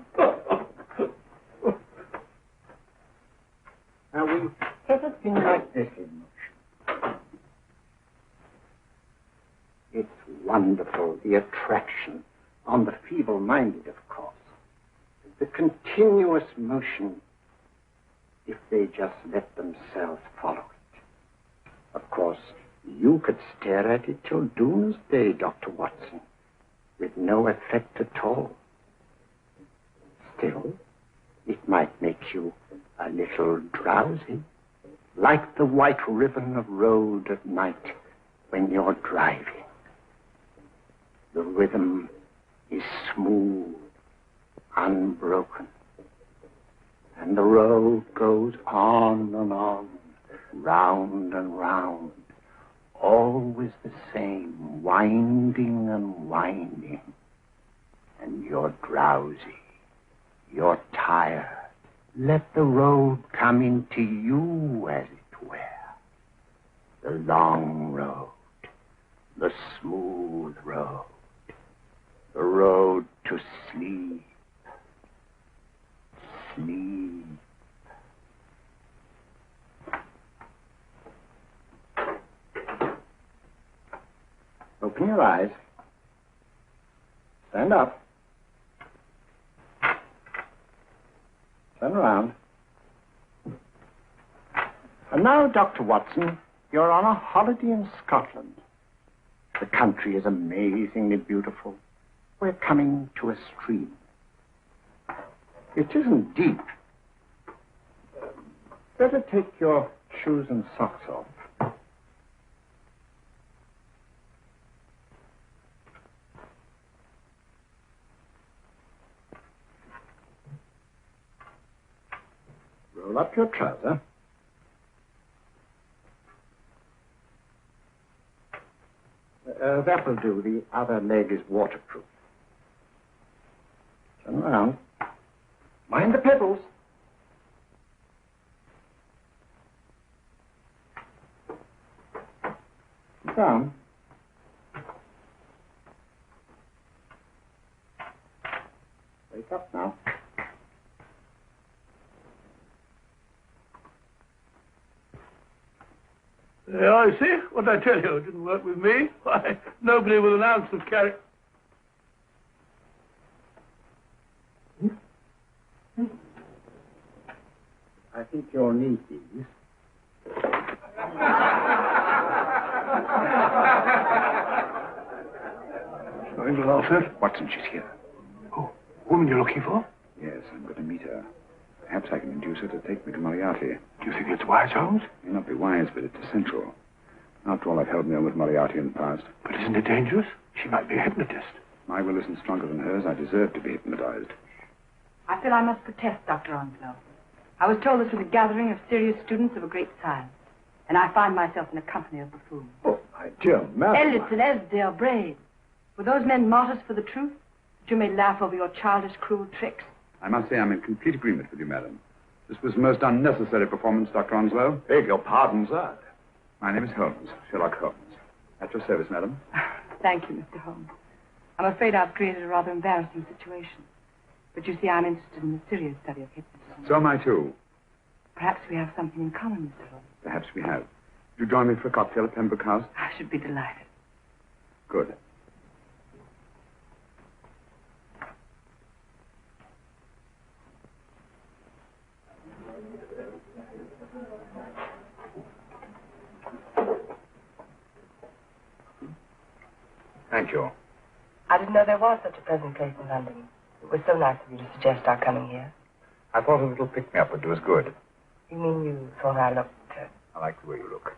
Speaker 3: Now, we set a thing like this in motion. It's wonderful, the attraction on the feeble-minded, of course. The continuous motion, if they just let themselves follow it. Of course, you could stare at it till doomsday, Dr. Watson, with no effect at all.
Speaker 10: Still, it might make you a little drowsy, like the white ribbon of road at night when you're driving. The rhythm is smooth, unbroken, and the road goes on and on, round and round, always the same, winding and winding. And you're drowsy, you're tired. Let the road come into you, as it were. The long road, the smooth road, the road to sleep. Sleep. Open your eyes. Stand up. Turn around. And now, Dr. Watson, you're on a holiday in Scotland. The country is amazingly beautiful. We're coming to a stream. It isn't deep. Better take your shoes and socks off. Roll up your trouser. That will do. The other leg is waterproof. Turn around. Mind the pedals. Sit down. Wake up now.
Speaker 7: Yeah, I see. What did I tell you? It didn't work with me. Why, nobody with an ounce of character.
Speaker 10: I think your knee is.
Speaker 6: Going to Alfred?
Speaker 4: Watson, she's here.
Speaker 6: Oh, woman you're looking for?
Speaker 4: Yes, I'm going to meet her. Perhaps I can induce her to take me to Moriarty.
Speaker 6: Do you think it's wise, Holmes?
Speaker 4: May not be wise, but it's essential. After all, I've held me on with Moriarty in the past.
Speaker 6: But isn't it dangerous? She might be a hypnotist.
Speaker 4: My will isn't stronger than hers. I deserve to be hypnotized.
Speaker 9: I feel I must protest, Dr. Onslow. I was told this was a gathering of serious students of a great science, and I find myself in the company of buffoons.
Speaker 6: Oh, my dear madam.
Speaker 9: Elliot and Esdale brave. Were those men martyrs for the truth? That you may laugh over your childish, cruel tricks?
Speaker 4: I must say I'm in complete agreement with you, madam. This was a most unnecessary performance, Dr. Onslow.
Speaker 6: Beg your pardon, sir.
Speaker 4: My name is Holmes, Sherlock Holmes. At your service, madam.
Speaker 9: Thank you, Mr. Holmes. I'm afraid I've created a rather embarrassing situation. But you see, I'm interested in the serious study of hypnotism.
Speaker 4: So am I, too.
Speaker 9: Perhaps we have something in common, Mr. Holmes.
Speaker 4: Perhaps we have. You join me for a cocktail at Pembroke House?
Speaker 9: I should be delighted.
Speaker 4: Good.
Speaker 6: Thank you.
Speaker 9: I didn't know there was such a pleasant place in London. It was so nice of you to suggest our coming here.
Speaker 6: I thought a little pick-me-up would do us good.
Speaker 9: You mean you thought I looked...
Speaker 6: I like the way you look.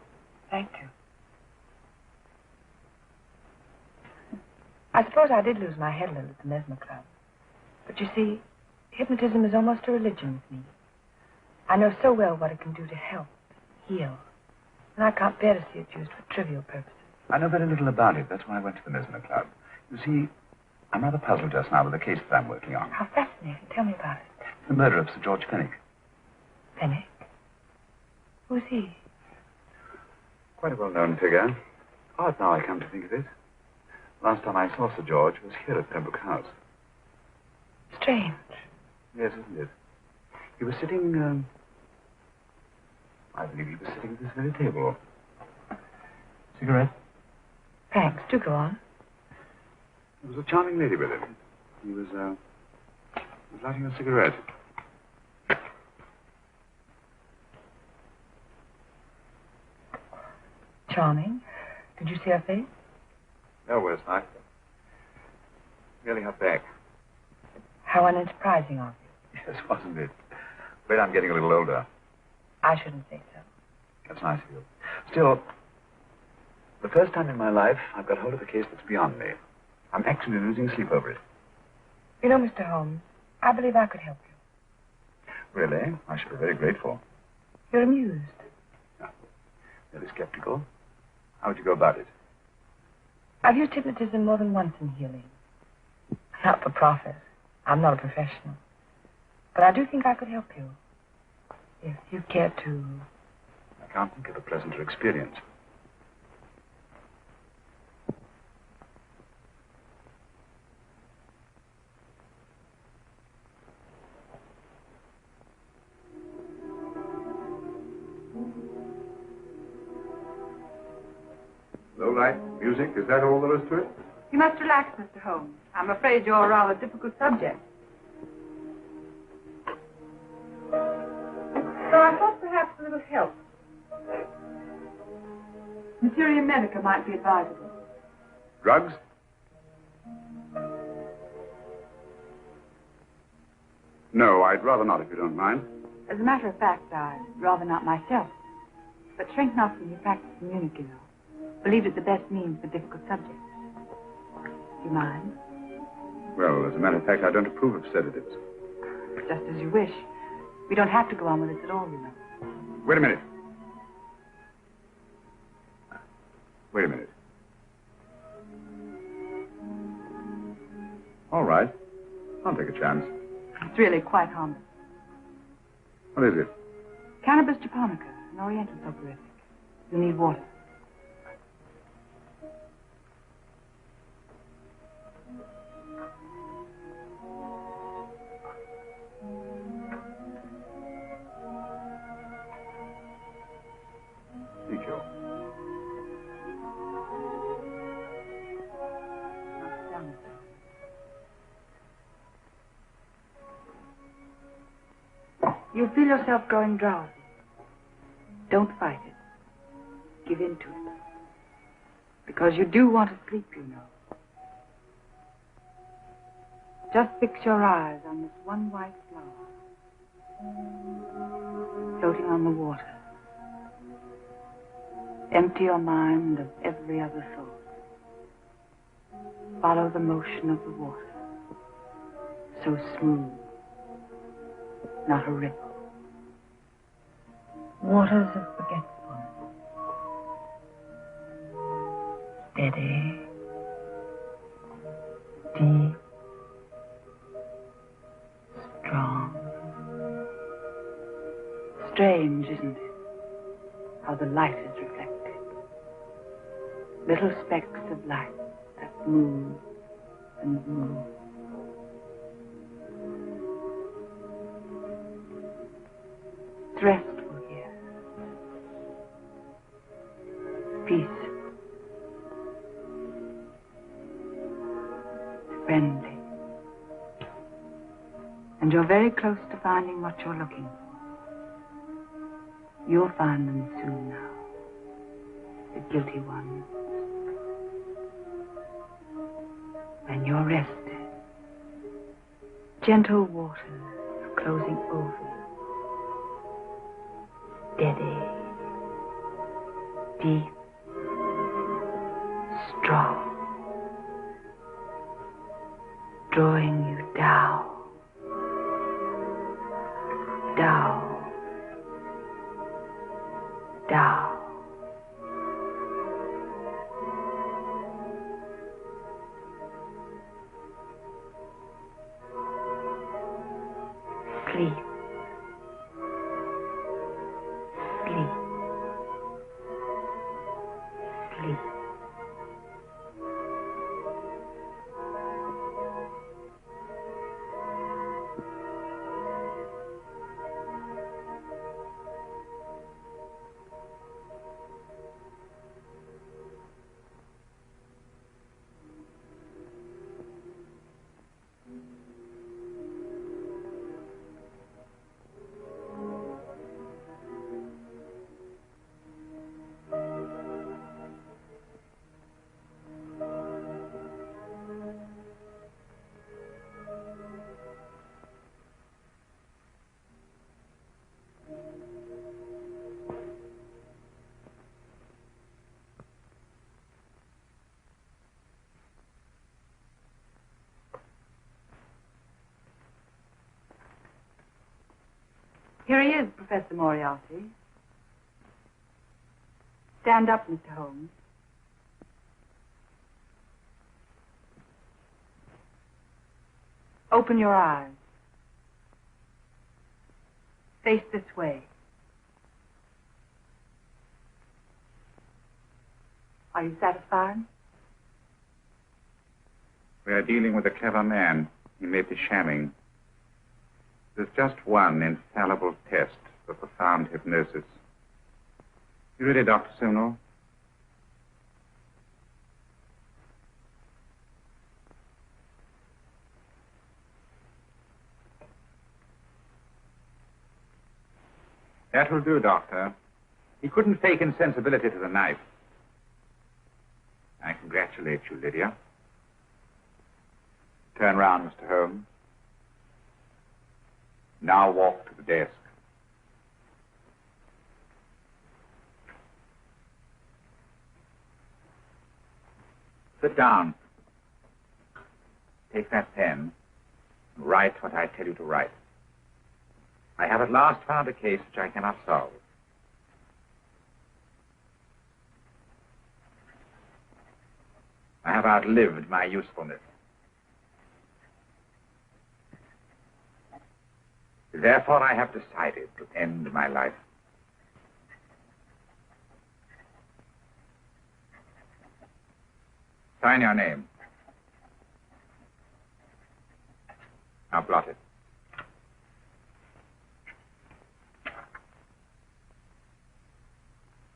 Speaker 9: Thank you. I suppose I did lose my head a little at the Mesmer Club. But you see, hypnotism is almost a religion with me. I know so well what it can do to help, heal. And I can't bear to see it used for trivial purposes.
Speaker 11: I know very little about it. That's why I went to the Mesmer Club. You see, I'm rather puzzled just now with the case that I'm working on.
Speaker 9: How fascinating. Tell me about it.
Speaker 11: The murder of Sir George Fenwick.
Speaker 9: Fenwick? Who's he?
Speaker 4: Quite a well-known figure. Odd now I come to think of it. Last time I saw Sir George was here at Pembroke House.
Speaker 9: Strange.
Speaker 4: Yes, isn't it? He was sitting, I believe he was sitting at this very table.
Speaker 11: Cigarette?
Speaker 9: Thanks. Do go on.
Speaker 4: There was a charming lady with him. He was lighting a cigarette.
Speaker 9: Charming. Did you see her face?
Speaker 4: No, Westlife. Merely her back.
Speaker 9: How unenterprising of you.
Speaker 6: Yes, wasn't it? Afraid I'm getting a little older.
Speaker 9: I shouldn't say so.
Speaker 6: That's nice of you. Still, the first time in my life, I've got hold of a case that's beyond me. I'm actually losing sleep over it.
Speaker 9: You know, Mr. Holmes, I believe I could help you.
Speaker 6: Really? I should be very grateful.
Speaker 9: You're amused.
Speaker 6: No. Really skeptical? How would you go about it?
Speaker 9: I've used hypnotism more than once in healing. Not for profit. I'm not a professional. But I do think I could help you. If you care to...
Speaker 6: I can't think of a pleasanter experience.
Speaker 4: Low light, music, is that all there is to it?
Speaker 5: You must relax, Mr. Holmes. I'm afraid you're a rather difficult subject. So I thought perhaps a little help. Materia medica might be advisable.
Speaker 4: Drugs? No, I'd rather not, if you don't mind.
Speaker 5: As a matter of fact, I'd rather not myself. But shrink not when you practice in Munich, you know. Believe it the best means for difficult subjects. Do you mind?
Speaker 4: Well, as a matter of fact, I don't approve of sedatives.
Speaker 5: Just as you wish. We don't have to go on with this at all, you know.
Speaker 4: Wait a minute. Wait a minute. All right. I'll take a chance.
Speaker 5: It's really quite harmless.
Speaker 4: What is it?
Speaker 5: Cannabis japonica, an oriental soporific. You need water. You'll feel yourself growing drowsy. Don't fight it. Give in to it. Because you do want to sleep, you know. Just fix your eyes on this one white flower, floating on the water. Empty your mind of every other thought. Follow the motion of the water. So smooth. Not a ripple. Waters of forgetfulness. Steady. Deep. Strong. Strange, isn't it? How the light is reflected. Little specks of light that move and move. It's restful here. Peace. Friendly. And you're very close to finding what you're looking for. You'll find them soon now. The guilty ones. When you're rested, gentle waters closing over you. Steady, deep, strong, drawing you down, down, down. Sleep. Sleep. Sleep.
Speaker 13: Here he is, Professor Moriarty. Stand up, Mr. Holmes. Open your eyes. Face this way. Are you satisfied?
Speaker 11: We are dealing with a clever man. He may be shamming. There's just one infallible test for profound hypnosis. You ready, Dr. Simnel? That will do, Doctor. He couldn't fake insensibility to the knife. I congratulate you, Lydia. Turn round, Mr. Holmes. Now walk to the desk. Sit down. Take that pen and write what I tell you to write. I have at last found a case which I cannot solve. I have outlived my usefulness. Therefore, I have decided to end my life. Sign your name. Now blot it.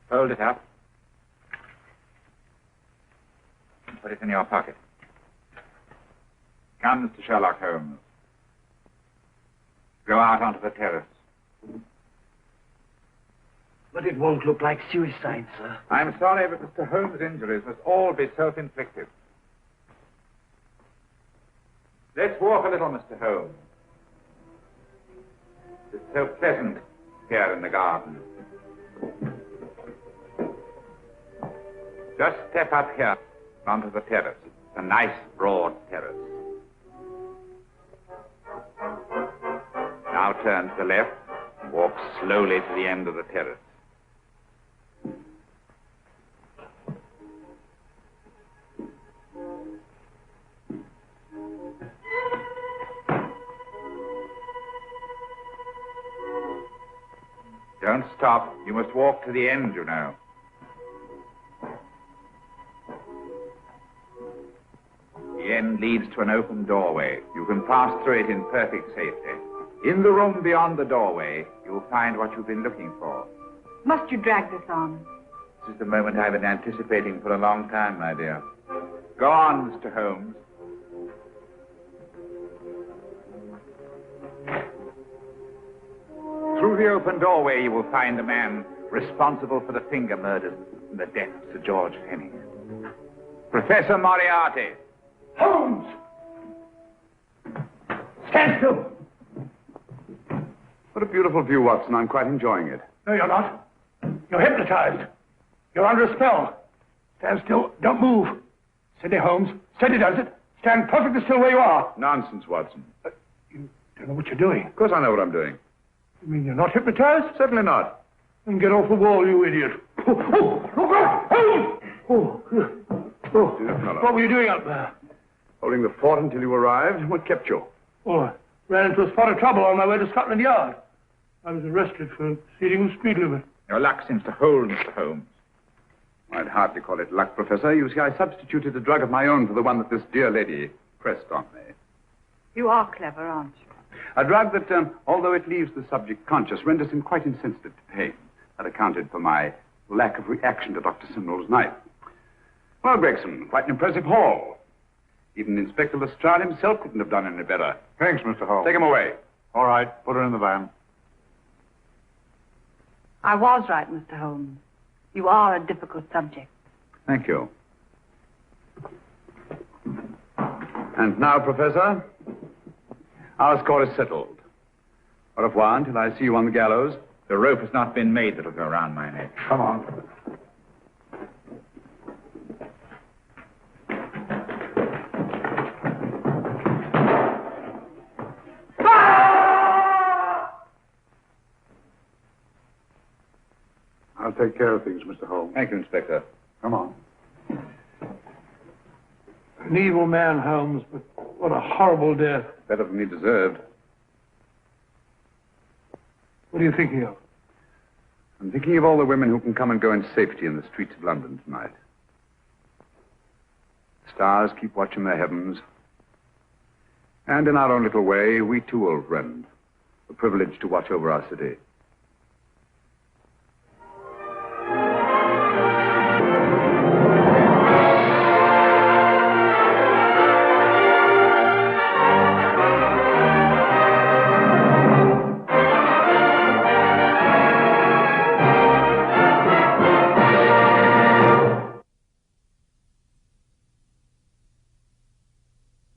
Speaker 11: Fold it up. And put it in your pocket. Come, Mr. Sherlock Holmes. Go out onto the terrace.
Speaker 10: But it won't look like suicide, sir.
Speaker 11: I'm sorry, but Mr. Holmes' injuries must all be self-inflicted. Let's walk a little, Mr. Holmes. It's so pleasant here in the garden. Just step up here onto the terrace. It's a nice, broad terrace. Now turn to the left and walk slowly to the end of the terrace. Don't stop. You must walk to the end, you know. The end leads to an open doorway. You can pass through it in perfect safety. In the room beyond the doorway, you'll find what you've been looking for.
Speaker 13: Must you drag this on?
Speaker 11: This is the moment I've been anticipating for a long time, my dear. Go on, Mr. Holmes. Through the open doorway, you will find the man responsible for the finger murders and the death of Sir George Fenning. Professor Moriarty.
Speaker 7: Holmes! Stand still!
Speaker 4: What a beautiful view, Watson. I'm quite enjoying it.
Speaker 7: No, you're not. You're hypnotized. You're under a spell. Stand still. Don't move. Steady, Holmes. Steady does it. Stand perfectly still where you are.
Speaker 4: Nonsense, Watson.
Speaker 7: You don't know what you're doing.
Speaker 4: Of course I know what I'm doing.
Speaker 7: You mean you're not hypnotized?
Speaker 4: Certainly not.
Speaker 7: Then get off the wall, you idiot. Oh, look out! Oh,
Speaker 4: Dear fellow.
Speaker 7: what were you doing up there?
Speaker 4: Holding the fort until you arrived. What kept you?
Speaker 7: Oh, I ran into a spot of trouble on my way to Scotland Yard. I was arrested for exceeding the speed limit.
Speaker 11: Your luck seems to hold, Mr. Holmes.
Speaker 4: I'd hardly call it luck, Professor. You see, I substituted a drug of my own for the one that this dear lady pressed on me.
Speaker 13: You are clever, aren't you?
Speaker 4: A drug that, although it leaves the subject conscious, renders him quite insensitive to pain. That accounted for my lack of reaction to Dr. Simnel's knife. Well, Gregson, quite an impressive haul. Even Inspector Lestrade himself couldn't have done any better.
Speaker 1: Thanks, Mr. Holmes.
Speaker 4: Take him away.
Speaker 1: All right, put her in the van.
Speaker 13: I was right, Mr. Holmes. You are a difficult subject.
Speaker 4: Thank you. And now, Professor, our score is settled. Au revoir until I see you on the gallows.
Speaker 11: The rope has not been made that'll go around my neck.
Speaker 4: Come on.
Speaker 1: take care of things, Mr. Holmes.
Speaker 4: Thank you, Inspector.
Speaker 1: Come on.
Speaker 7: An evil man, Holmes, but what a horrible death.
Speaker 4: Better than he deserved.
Speaker 7: What are you thinking of?
Speaker 4: I'm thinking of all the women who can come and go in safety in the streets of London tonight. The stars keep watch in the heavens. And in our own little way, we too, old friend, are privileged to watch over our city.